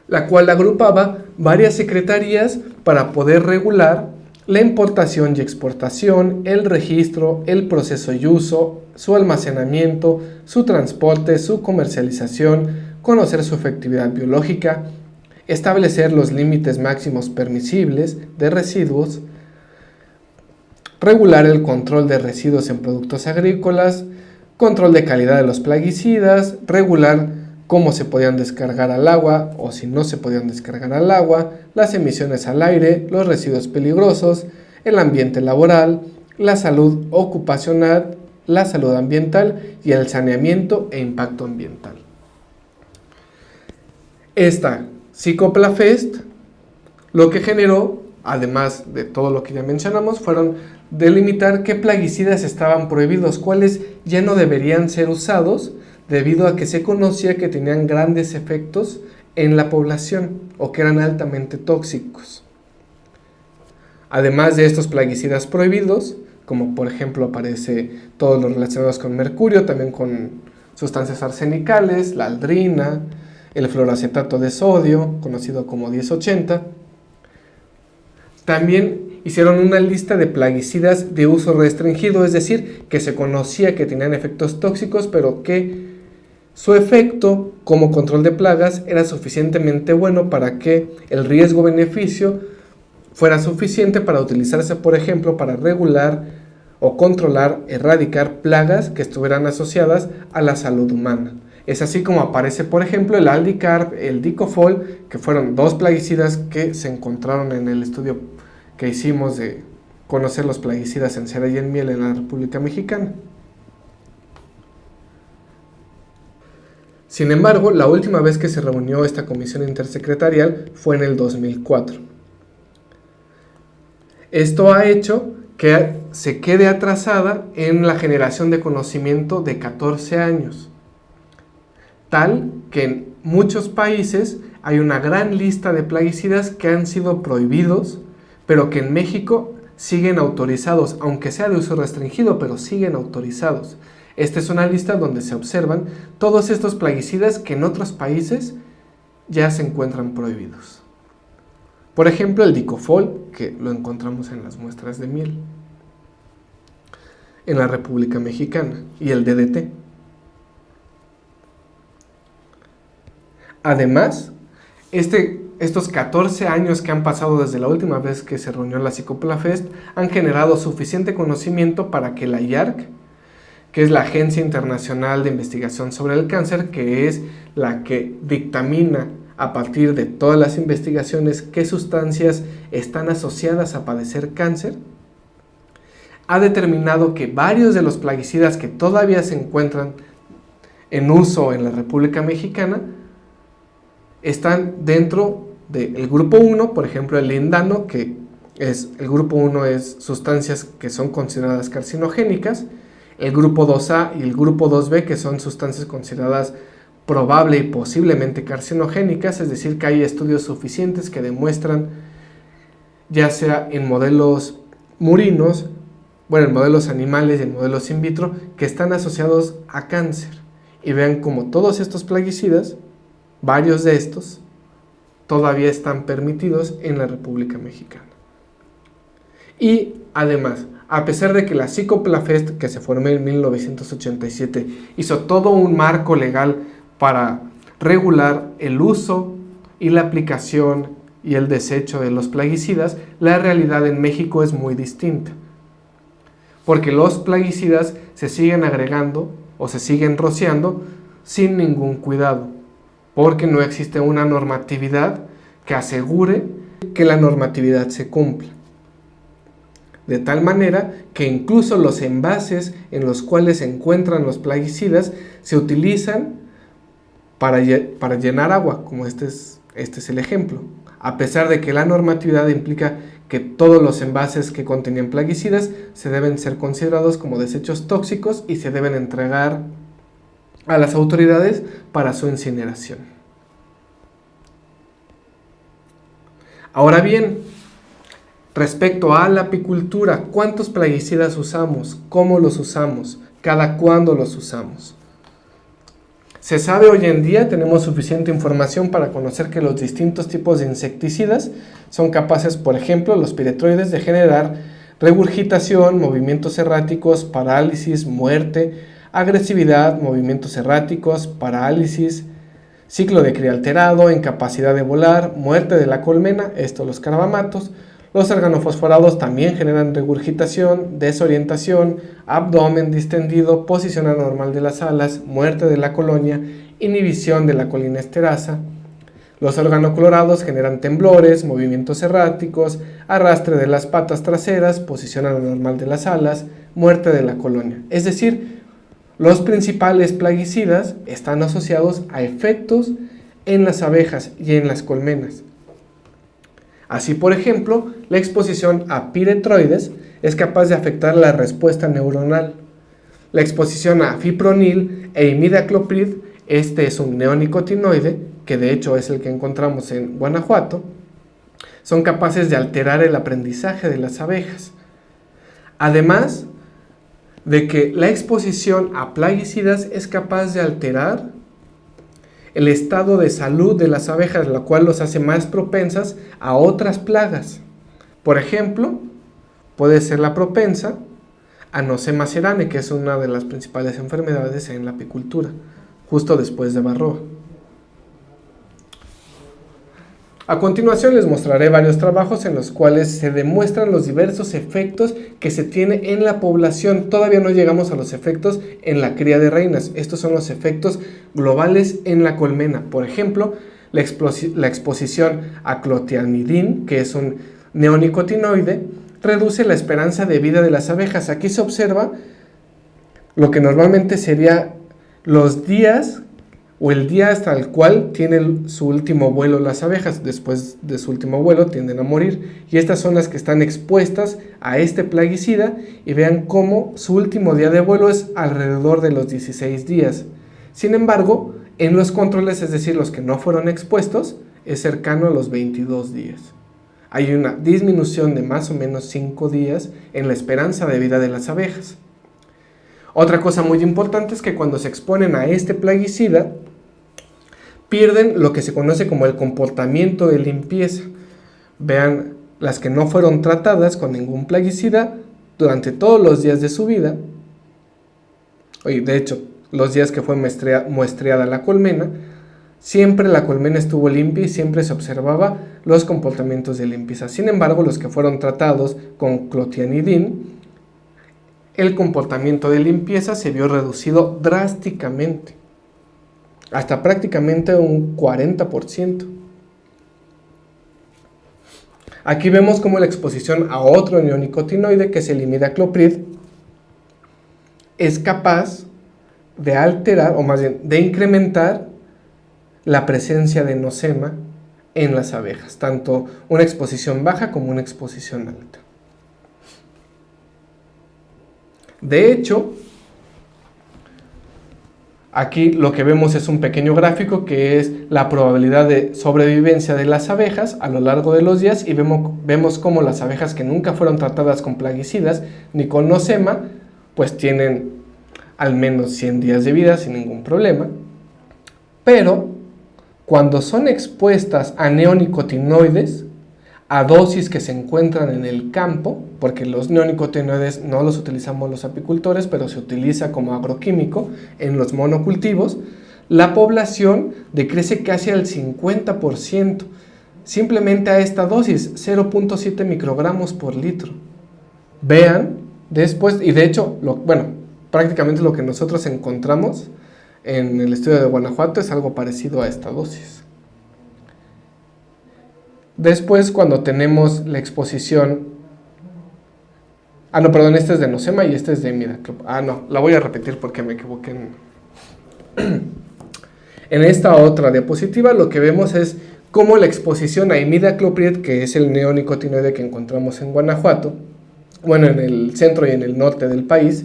La cual agrupaba varias secretarías para poder regular la importación y exportación, el registro, el proceso y uso, su almacenamiento, su transporte, su comercialización, conocer su efectividad biológica, establecer los límites máximos permisibles de residuos, regular el control de residuos en productos agrícolas, control de calidad de los plaguicidas, regular cómo se podían descargar al agua o si no se podían descargar al agua, las emisiones al aire, los residuos peligrosos, el ambiente laboral, la salud ocupacional, la salud ambiental y el saneamiento e impacto ambiental. Esta CICOPLAFEST lo que generó, además de todo lo que ya mencionamos, fueron delimitar qué plaguicidas estaban prohibidos, cuáles ya no deberían ser usados, debido a que se conocía que tenían grandes efectos en la población o que eran altamente tóxicos. Además de estos plaguicidas prohibidos, como por ejemplo aparece todos los relacionados con mercurio, también con sustancias arsenicales, la aldrina, el fluoroacetato de sodio, conocido como 1080. También hicieron una lista de plaguicidas de uso restringido, es decir, que se conocía que tenían efectos tóxicos, pero que su efecto como control de plagas era suficientemente bueno para que el riesgo-beneficio fuera suficiente para utilizarse, por ejemplo, para regular o controlar, erradicar plagas que estuvieran asociadas a la salud humana. Es así como aparece, por ejemplo, el Aldicarb, el Dicofol, que fueron dos plaguicidas que se encontraron en el estudio que hicimos de conocer los plaguicidas en cera y en miel en la República Mexicana. Sin embargo, la última vez que se reunió esta comisión intersecretarial fue en el 2004. Esto ha hecho que se quede atrasada en la generación de conocimiento de 14 años, tal que en muchos países hay una gran lista de plaguicidas que han sido prohibidos, pero que en México siguen autorizados, aunque sea de uso restringido, pero siguen autorizados. Esta es una lista donde se observan todos estos plaguicidas que en otros países ya se encuentran prohibidos. Por ejemplo, el dicofol, que lo encontramos en las muestras de miel en la República Mexicana, y el DDT. Además, estos 14 años que han pasado desde la última vez que se reunió la Psicoplafest han generado suficiente conocimiento para que la IARC, que es la Agencia Internacional de Investigación sobre el Cáncer, que es la que dictamina a partir de todas las investigaciones qué sustancias están asociadas a padecer cáncer, ha determinado que varios de los plaguicidas que todavía se encuentran en uso en la República Mexicana están dentro del grupo 1, por ejemplo el lindano, que es el grupo 1 es sustancias que son consideradas carcinogénicas, el grupo 2A y el grupo 2B, que son sustancias consideradas probable y posiblemente carcinogénicas, es decir, que hay estudios suficientes que demuestran, ya sea en modelos murinos, en modelos animales y en modelos in vitro, que están asociados a cáncer. Y vean como todos estos plaguicidas, varios de estos, todavía están permitidos en la República Mexicana. Y además, a pesar de que la Psicoplafest, que se formó en 1987, hizo todo un marco legal para regular el uso y la aplicación y el desecho de los plaguicidas, la realidad en México es muy distinta. Porque los plaguicidas se siguen agregando o se siguen rociando sin ningún cuidado, porque no existe una normatividad que asegure que la normatividad se cumpla. De tal manera que incluso los envases en los cuales se encuentran los plaguicidas se utilizan para llenar agua, como este es el ejemplo. A pesar de que la normatividad implica que todos los envases que contenían plaguicidas se deben ser considerados como desechos tóxicos y se deben entregar a las autoridades para su incineración. Ahora bien, respecto a la apicultura, ¿cuántos plaguicidas usamos? ¿Cómo los usamos? ¿Cada cuándo los usamos? Se sabe hoy en día, tenemos suficiente información para conocer que los distintos tipos de insecticidas son capaces, por ejemplo, los piretroides, de generar regurgitación, movimientos erráticos, parálisis, muerte, agresividad, movimientos erráticos, parálisis, ciclo de cría alterado, incapacidad de volar, muerte de la colmena, los carbamatos. Los organofosforados también generan regurgitación, desorientación, abdomen distendido, posición anormal de las alas, muerte de la colonia, inhibición de la colinesterasa. Los organoclorados generan temblores, movimientos erráticos, arrastre de las patas traseras, posición anormal de las alas, muerte de la colonia. Es decir, los principales plaguicidas están asociados a efectos en las abejas y en las colmenas. Así, por ejemplo, la exposición a piretroides es capaz de afectar la respuesta neuronal. La exposición a fipronil e imidacloprid, es un neonicotinoide, que de hecho es el que encontramos en Guanajuato, son capaces de alterar el aprendizaje de las abejas. Además de que la exposición a plaguicidas es capaz de alterar el estado de salud de las abejas, lo cual los hace más propensas a otras plagas. Por ejemplo, puede ser la propensa a Nosema ceranae, que es una de las principales enfermedades en la apicultura, justo después de Varroa. A continuación les mostraré varios trabajos en los cuales se demuestran los diversos efectos que se tiene en la población. Todavía no llegamos a los efectos en la cría de reinas. Estos son los efectos globales en la colmena. Por ejemplo, la exposición a clotianidin, que es un neonicotinoide, reduce la esperanza de vida de las abejas. Aquí se observa lo que normalmente sería los días o el día hasta el cual tienen su último vuelo las abejas. Después de su último vuelo tienden a morir, y estas son las que están expuestas a este plaguicida, y vean cómo su último día de vuelo es alrededor de los 16 días. Sin embargo, en los controles, es decir, los que no fueron expuestos, es cercano a los 22 días. Hay una disminución de más o menos 5 días en la esperanza de vida de las abejas. Otra cosa muy importante es que cuando se exponen a este plaguicida, pierden lo que se conoce como el comportamiento de limpieza. Vean, las que no fueron tratadas con ningún plaguicida durante todos los días de su vida, y de hecho, los días que fue muestreada la colmena, siempre la colmena estuvo limpia y siempre se observaba los comportamientos de limpieza. Sin embargo, los que fueron tratados con clotianidin, el comportamiento de limpieza se vio reducido drásticamente, hasta prácticamente un 40%. Aquí vemos cómo la exposición a otro neonicotinoide, que es el imidacloprid, es capaz de alterar, o más bien, de incrementar la presencia de nosema en las abejas, tanto una exposición baja como una exposición alta. De hecho, aquí lo que vemos es un pequeño gráfico que es la probabilidad de sobrevivencia de las abejas a lo largo de los días, y vemos cómo las abejas que nunca fueron tratadas con plaguicidas ni con nosema, pues tienen al menos 100 días de vida sin ningún problema. Pero cuando son expuestas a neonicotinoides, a dosis que se encuentran en el campo, porque los neonicotinoides no los utilizamos los apicultores, pero se utiliza como agroquímico en los monocultivos, la población decrece casi al 50%, simplemente a esta dosis, 0.7 microgramos por litro. Vean, después, y de hecho, prácticamente lo que nosotros encontramos en el estudio de Guanajuato es algo parecido a esta dosis. Después, cuando tenemos la exposición... este es de nosema y este es de imidacloprid. La voy a repetir porque me equivoqué. En esta otra diapositiva lo que vemos es cómo la exposición a imidacloprid, que es el neonicotinoide que encontramos en Guanajuato, en el centro y en el norte del país,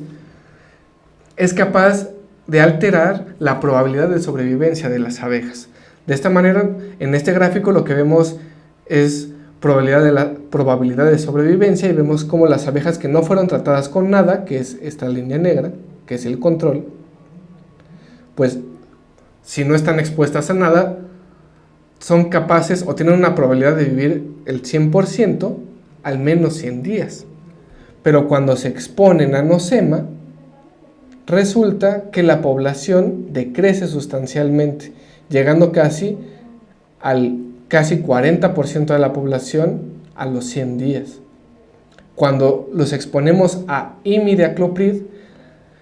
es capaz de alterar la probabilidad de sobrevivencia de las abejas. De esta manera, en este gráfico lo que vemos es probabilidad de sobrevivencia, y vemos cómo las abejas que no fueron tratadas con nada, que es esta línea negra, que es el control, pues si no están expuestas a nada, son capaces o tienen una probabilidad de vivir el 100% al menos 100 días. Pero cuando se exponen a nosema, resulta que la población decrece sustancialmente, llegando casi 40% de la población a los 100 días. Cuando los exponemos a imidacloprid,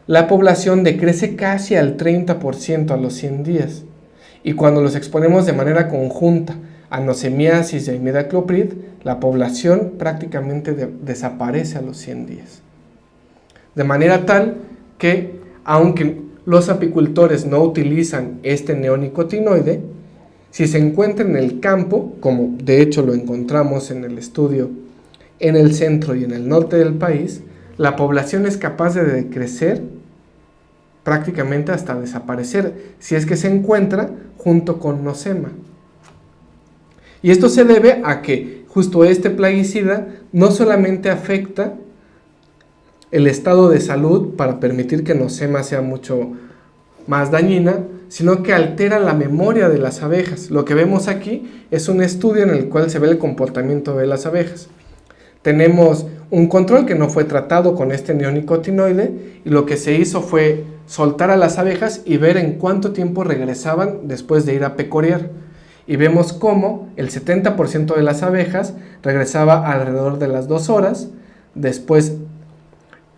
la población decrece casi al 30% a los 100 días. Y cuando los exponemos de manera conjunta a nosemiasis y a imidacloprid, la población prácticamente desaparece a los 100 días. De manera tal que, aunque los apicultores no utilizan este neonicotinoide, si se encuentra en el campo, como de hecho lo encontramos en el estudio en el centro y en el norte del país, la población es capaz de decrecer prácticamente hasta desaparecer, si es que se encuentra junto con nosema. Y esto se debe a que justo este plaguicida no solamente afecta el estado de salud para permitir que nosema sea mucho más dañina, sino que altera la memoria de las abejas. Lo que vemos aquí es un estudio en el cual se ve el comportamiento de las abejas. Tenemos un control que no fue tratado con este neonicotinoide, y lo que se hizo fue soltar a las abejas y ver en cuánto tiempo regresaban después de ir a pecorear. Y vemos cómo el 70% de las abejas regresaba alrededor de las 2 horas, después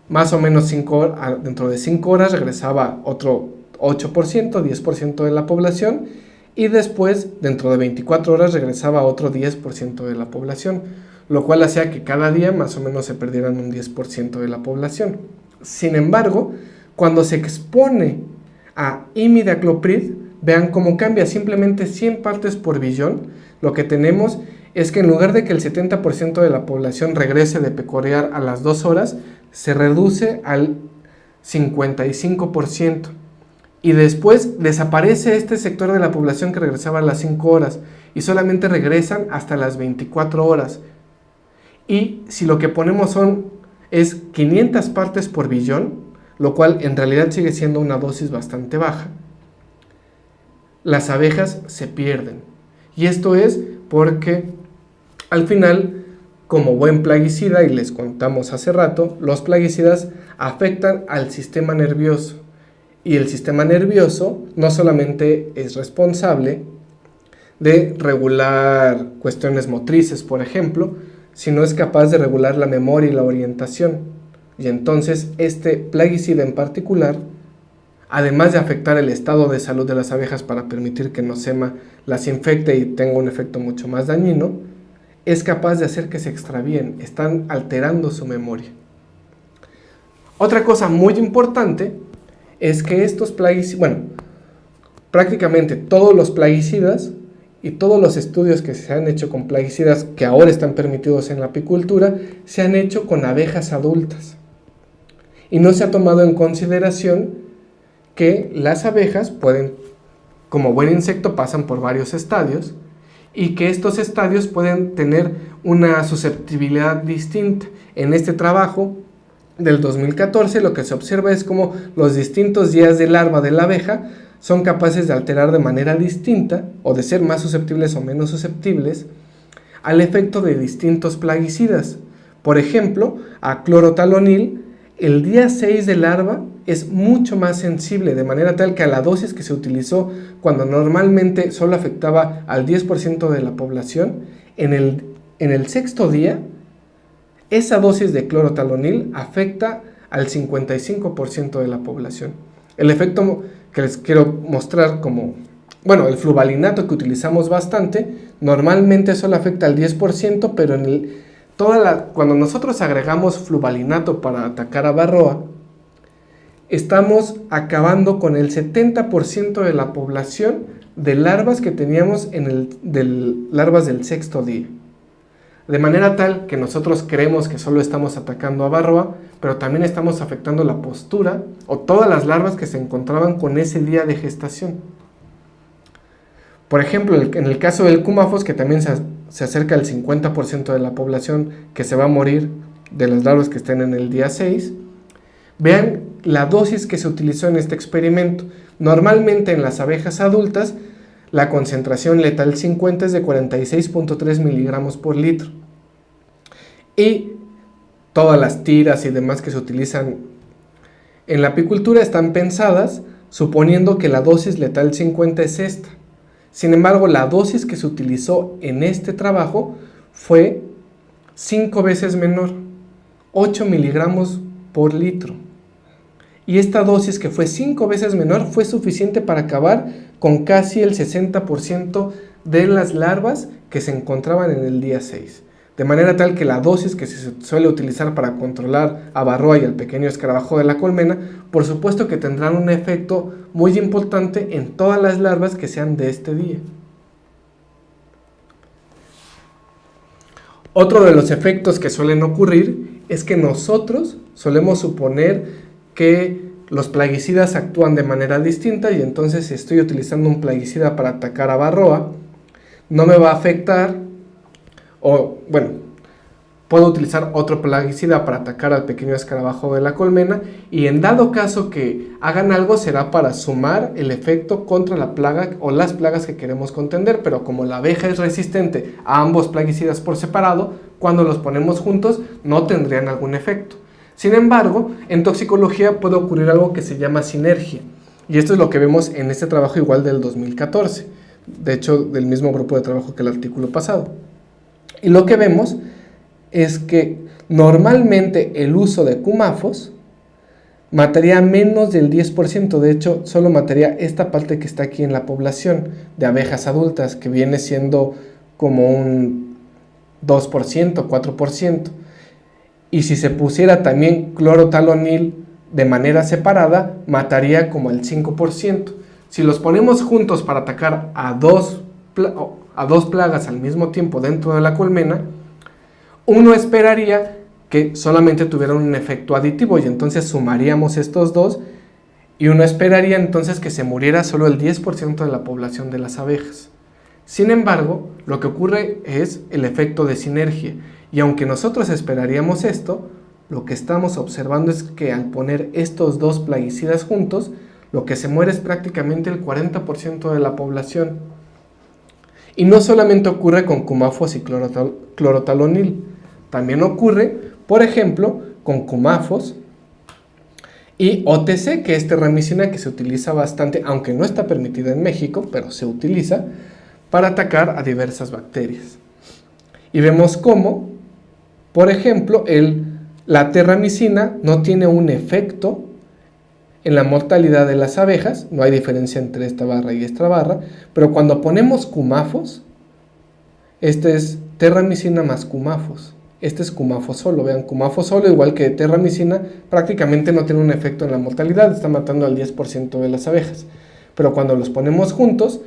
más o menos dentro de 5 horas regresaba otro 8%, 10% de la población, y después dentro de 24 horas regresaba otro 10% de la población, lo cual hacía que cada día más o menos se perdieran un 10% de la población. Sin embargo, cuando se expone a imidacloprid, vean cómo cambia, simplemente 100 partes por billón. Lo que tenemos es que en lugar de que el 70% de la población regrese de pecorear a las 2 horas, se reduce al 55%. Y después desaparece este sector de la población que regresaba a las 5 horas y solamente regresan hasta las 24 horas. Y si lo que ponemos es 500 partes por billón, lo cual en realidad sigue siendo una dosis bastante baja, las abejas se pierden. Y esto es porque al final, como buen plaguicida, y les contamos hace rato, los plaguicidas afectan al sistema nervioso. Y el sistema nervioso no solamente es responsable de regular cuestiones motrices, por ejemplo, sino es capaz de regular la memoria y la orientación. Y entonces este plaguicida en particular, además de afectar el estado de salud de las abejas para permitir que Nosema las infecte y tenga un efecto mucho más dañino, es capaz de hacer que se extravíen, están alterando su memoria. Otra cosa muy importante es que estos plaguicidas, prácticamente todos los plaguicidas y todos los estudios que se han hecho con plaguicidas que ahora están permitidos en la apicultura, se han hecho con abejas adultas. Y no se ha tomado en consideración que las abejas pueden, como buen insecto, pasan por varios estadios y que estos estadios pueden tener una susceptibilidad distinta. En este trabajo del 2014 lo que se observa es cómo los distintos días de larva de la abeja son capaces de alterar de manera distinta o de ser más susceptibles o menos susceptibles al efecto de distintos plaguicidas. Por ejemplo, a clorotalonil, el día 6 de larva es mucho más sensible, de manera tal que a la dosis que se utilizó cuando normalmente solo afectaba al 10% de la población, en el sexto día, esa dosis de clorotalonil afecta al 55% de la población. El efecto que les quiero mostrar el fluvalinato que utilizamos bastante, normalmente solo afecta al 10%, pero cuando nosotros agregamos fluvalinato para atacar a varroa, estamos acabando con el 70% de la población de larvas que teníamos larvas del sexto día. De manera tal que nosotros creemos que solo estamos atacando a varroa, pero también estamos afectando la postura o todas las larvas que se encontraban con ese día de gestación. Por ejemplo, en el caso del Cumafos, que también se acerca al 50% de la población que se va a morir de las larvas que estén en el día 6, vean la dosis que se utilizó en este experimento. Normalmente en las abejas adultas, la concentración letal 50 es de 46.3 miligramos por litro. Y todas las tiras y demás que se utilizan en la apicultura están pensadas suponiendo que la dosis letal 50 es esta. Sin embargo, la dosis que se utilizó en este trabajo fue 5 veces menor, 8 miligramos por litro. Y esta dosis, que fue 5 veces menor, fue suficiente para acabar con casi el 60% de las larvas que se encontraban en el día 6. De manera tal que la dosis que se suele utilizar para controlar a varroa y al pequeño escarabajo de la colmena, por supuesto que tendrán un efecto muy importante en todas las larvas que sean de este día. Otro de los efectos que suelen ocurrir es que nosotros solemos suponer que los plaguicidas actúan de manera distinta y entonces si estoy utilizando un plaguicida para atacar a varroa, no me va a afectar, puedo utilizar otro plaguicida para atacar al pequeño escarabajo de la colmena y en dado caso que hagan algo será para sumar el efecto contra la plaga o las plagas que queremos contender, pero como la abeja es resistente a ambos plaguicidas por separado, cuando los ponemos juntos no tendrían algún efecto. Sin embargo, en toxicología puede ocurrir algo que se llama sinergia, y esto es lo que vemos en este trabajo igual del 2014, de hecho del mismo grupo de trabajo que el artículo pasado. Y lo que vemos es que normalmente el uso de Cumafos mataría menos del 10%, de hecho solo mataría esta parte que está aquí en la población de abejas adultas, que viene siendo como un 2%, 4%. Y si se pusiera también clorotalonil de manera separada, mataría como el 5%. Si los ponemos juntos para atacar a dos plagas al mismo tiempo dentro de la colmena, uno esperaría que solamente tuvieran un efecto aditivo y entonces sumaríamos estos dos y uno esperaría entonces que se muriera solo el 10% de la población de las abejas. Sin embargo, lo que ocurre es el efecto de sinergia. Y aunque nosotros esperaríamos esto, lo que estamos observando es que al poner estos dos plaguicidas juntos, lo que se muere es prácticamente el 40% de la población. Y no solamente ocurre con Cumafos y clorotalonil, también ocurre, por ejemplo, con Cumafos y OTC, que es terramicina que se utiliza bastante, aunque no está permitida en México, pero se utiliza para atacar a diversas bacterias. Y vemos cómo, por ejemplo, la terramicina no tiene un efecto en la mortalidad de las abejas, no hay diferencia entre esta barra y esta barra, pero cuando ponemos Cumafos, este es terramicina más Cumafos. Este es Cumafos solo, vean, Cumafos solo, igual que terramicina, prácticamente no tiene un efecto en la mortalidad, está matando al 10% de las abejas. Pero cuando los ponemos juntos,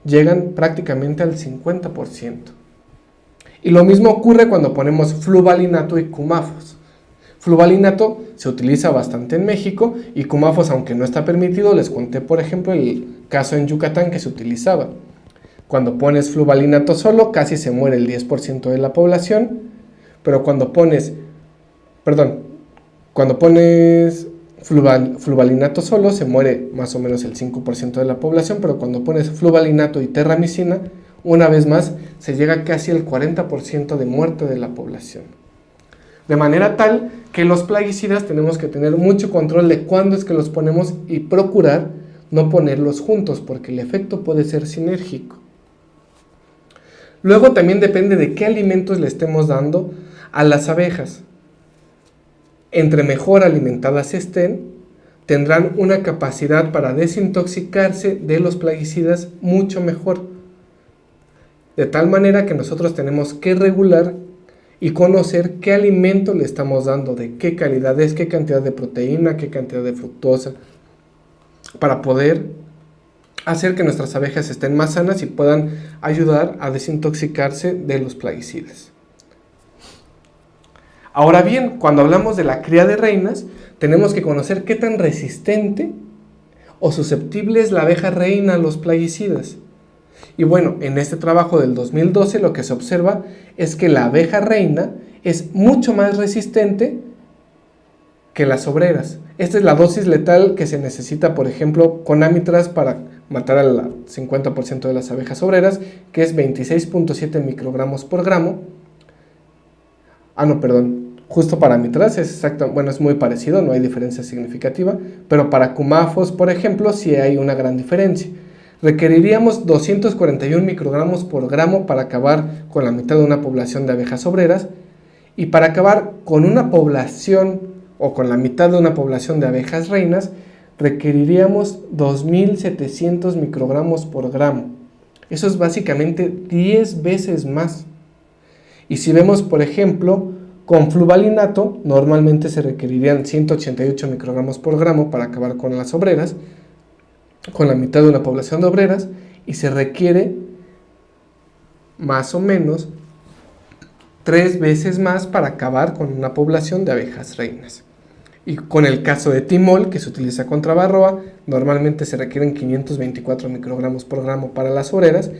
llegan prácticamente al 50%. Y lo mismo ocurre cuando ponemos fluvalinato y Cumafos. Fluvalinato se utiliza bastante en México y Cumafos, aunque no está permitido, les conté por ejemplo el caso en Yucatán que se utilizaba. Cuando pones fluvalinato solo, casi se muere el 10% de la población. Pero cuando pones fluvalinato solo, se muere más o menos el 5% de la población, pero cuando pones fluvalinato y terramicina, una vez más, se llega casi al 40% de muerte de la población. De manera tal que los plaguicidas tenemos que tener mucho control de cuándo es que los ponemos y procurar no ponerlos juntos, porque el efecto puede ser sinérgico. Luego también depende de qué alimentos le estemos dando a las abejas. Entre mejor alimentadas estén, tendrán una capacidad para desintoxicarse de los plaguicidas mucho mejor. De tal manera que nosotros tenemos que regular y conocer qué alimento le estamos dando, de qué calidad es, qué cantidad de proteína, qué cantidad de fructosa, para poder hacer que nuestras abejas estén más sanas y puedan ayudar a desintoxicarse de los plaguicidas. Ahora bien, cuando hablamos de la cría de reinas, tenemos que conocer qué tan resistente o susceptible es la abeja reina a los plaguicidas. Y bueno, en este trabajo del 2012 lo que se observa es que la abeja reina es mucho más resistente que las obreras. Esta es la dosis letal que se necesita, por ejemplo, con Amitraz para matar al 50% de las abejas obreras, que es 26.7 microgramos por gramo. Justo para Amitraz es exacto, bueno, es muy parecido, no hay diferencia significativa, pero para Cumafos, por ejemplo, sí hay una gran diferencia. Requeriríamos 241 microgramos por gramo para acabar con la mitad de una población de abejas obreras, y para acabar con una población o con la mitad de una población de abejas reinas, requeriríamos 2.700 microgramos por gramo. Eso es básicamente 10 veces más. Y si vemos, por ejemplo, con fluvalinato, normalmente se requerirían 188 microgramos por gramo para acabar con las obreras, con la mitad de una población de obreras, y se requiere más o menos 3 veces más para acabar con una población de abejas reinas. Y con el caso de timol, que se utiliza contra varroa, normalmente se requieren 524 microgramos por gramo para las obreras,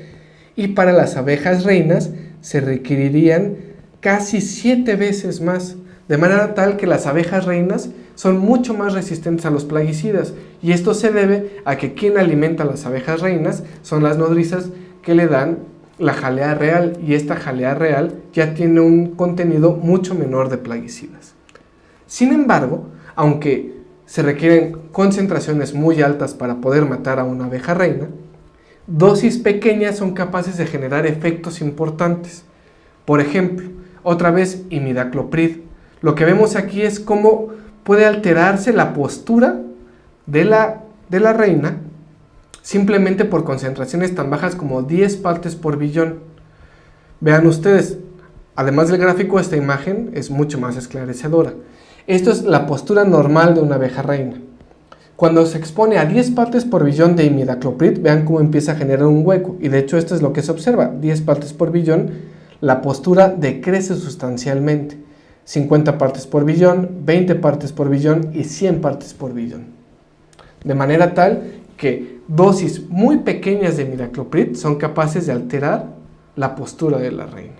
y para las abejas reinas se requerirían casi 7 veces más, de manera tal que las abejas reinas son mucho más resistentes a los plaguicidas, y esto se debe a que quien alimenta a las abejas reinas son las nodrizas que le dan la jalea real, y esta jalea real ya tiene un contenido mucho menor de plaguicidas. Sin embargo, aunque se requieren concentraciones muy altas para poder matar a una abeja reina, dosis pequeñas son capaces de generar efectos importantes. Por ejemplo, otra vez imidacloprid. Lo que vemos aquí es cómo puede alterarse la postura de la reina simplemente por concentraciones tan bajas como 10 partes por billón. Vean ustedes, además del gráfico, esta imagen es mucho más esclarecedora. Esto es la postura normal de una abeja reina. Cuando se expone a 10 partes por billón de imidacloprid, vean cómo empieza a generar un hueco, y de hecho esto es lo que se observa, 10 partes por billón, la postura decrece sustancialmente, 50 partes por billón, 20 partes por billón y 100 partes por billón. De manera tal que dosis muy pequeñas de imidacloprid son capaces de alterar la postura de la reina.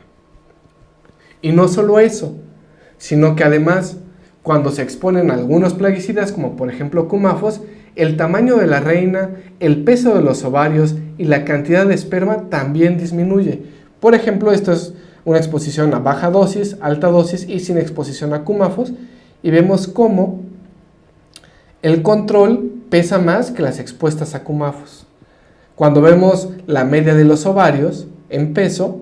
Y no solo eso, sino que además Cuando se exponen algunos plaguicidas, como por ejemplo cumafos, el tamaño de la reina, el peso de los ovarios y la cantidad de esperma también disminuye. Por ejemplo, esto es una exposición a baja dosis, alta dosis y sin exposición a cumafos, y vemos cómo el control pesa más que las expuestas a cumafos. Cuando vemos la media de los ovarios en peso,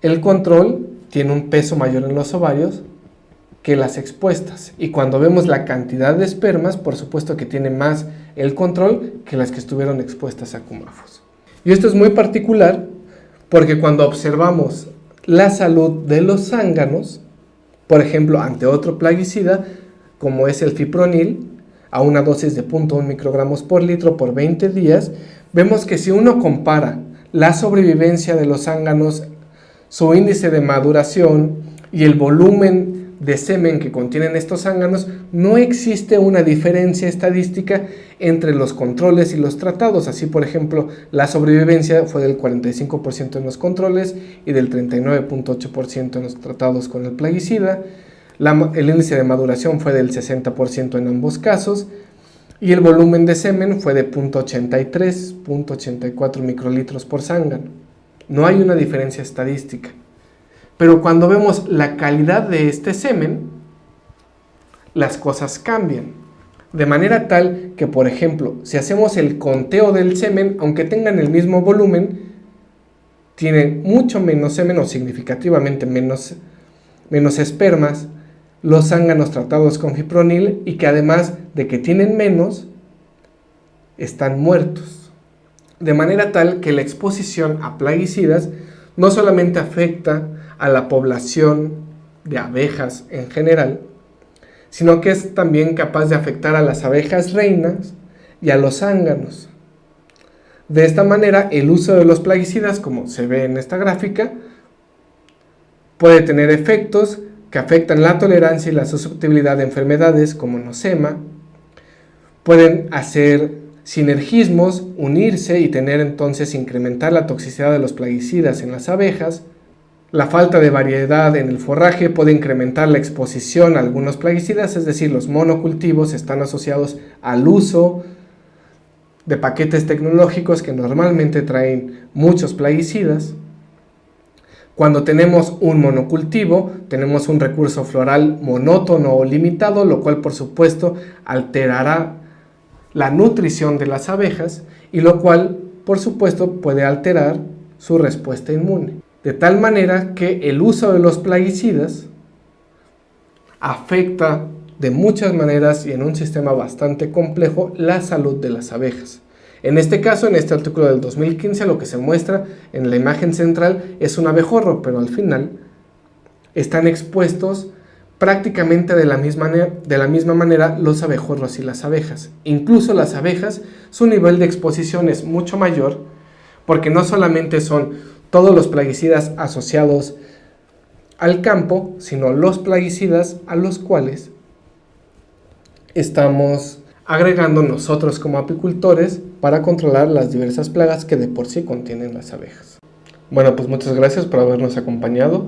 el control tiene un peso mayor en los ovarios que las expuestas. Y cuando vemos la cantidad de espermas, por supuesto que tiene más el control que las que estuvieron expuestas a cumafos. Y esto es muy particular porque cuando observamos la salud de los zánganos, por ejemplo, ante otro plaguicida, como es el fipronil, a una dosis de 0.1 microgramos por litro por 20 días, vemos que si uno compara la sobrevivencia de los zánganos, su índice de maduración y el volumen de semen que contienen estos zánganos, no existe una diferencia estadística entre los controles y los tratados. Así, por ejemplo, la sobrevivencia fue del 45% en los controles y del 39.8% en los tratados con el plaguicida. El índice de maduración fue del 60% en ambos casos y el volumen de semen fue de 0.83, 0.84 microlitros por zángano. No hay una diferencia estadística. Pero cuando vemos la calidad de este semen, las cosas cambian. De manera tal que, por ejemplo, si hacemos el conteo del semen, aunque tengan el mismo volumen, tienen mucho menos semen o significativamente menos espermas los zánganos tratados con fipronil, y que además de que tienen menos, están muertos. De manera tal que la exposición a plaguicidas no solamente afecta a la población de abejas en general, sino que es también capaz de afectar a las abejas reinas y a los zánganos. De esta manera, el uso de los plaguicidas, como se ve en esta gráfica, puede tener efectos que afectan la tolerancia y la susceptibilidad de enfermedades como nosema, pueden hacer sinergismos, unirse y tener entonces incrementar la toxicidad de los plaguicidas en las abejas. La falta de variedad en el forraje puede incrementar la exposición a algunos plaguicidas, es decir, los monocultivos están asociados al uso de paquetes tecnológicos que normalmente traen muchos plaguicidas. Cuando tenemos un monocultivo, tenemos un recurso floral monótono o limitado, lo cual por supuesto alterará la nutrición de las abejas y lo cual por supuesto puede alterar su respuesta inmune. De tal manera que el uso de los plaguicidas afecta de muchas maneras y en un sistema bastante complejo la salud de las abejas. En este caso, en este artículo del 2015, lo que se muestra en la imagen central es un abejorro, pero al final están expuestos prácticamente de la misma manera los abejorros y las abejas. Incluso las abejas, su nivel de exposición es mucho mayor, porque no solamente son todos los plaguicidas asociados al campo, sino los plaguicidas a los cuales estamos agregando nosotros como apicultores para controlar las diversas plagas que de por sí contienen las abejas. Bueno, pues muchas gracias por habernos acompañado.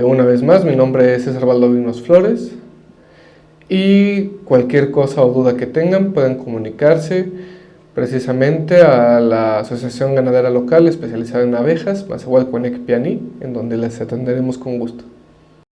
Una vez más, mi nombre es César Valdovinos Flores y cualquier cosa o duda que tengan pueden comunicarse precisamente a la Asociación Ganadera Local especializada en abejas, Mazahualcoenec Pianí, en donde les atenderemos con gusto.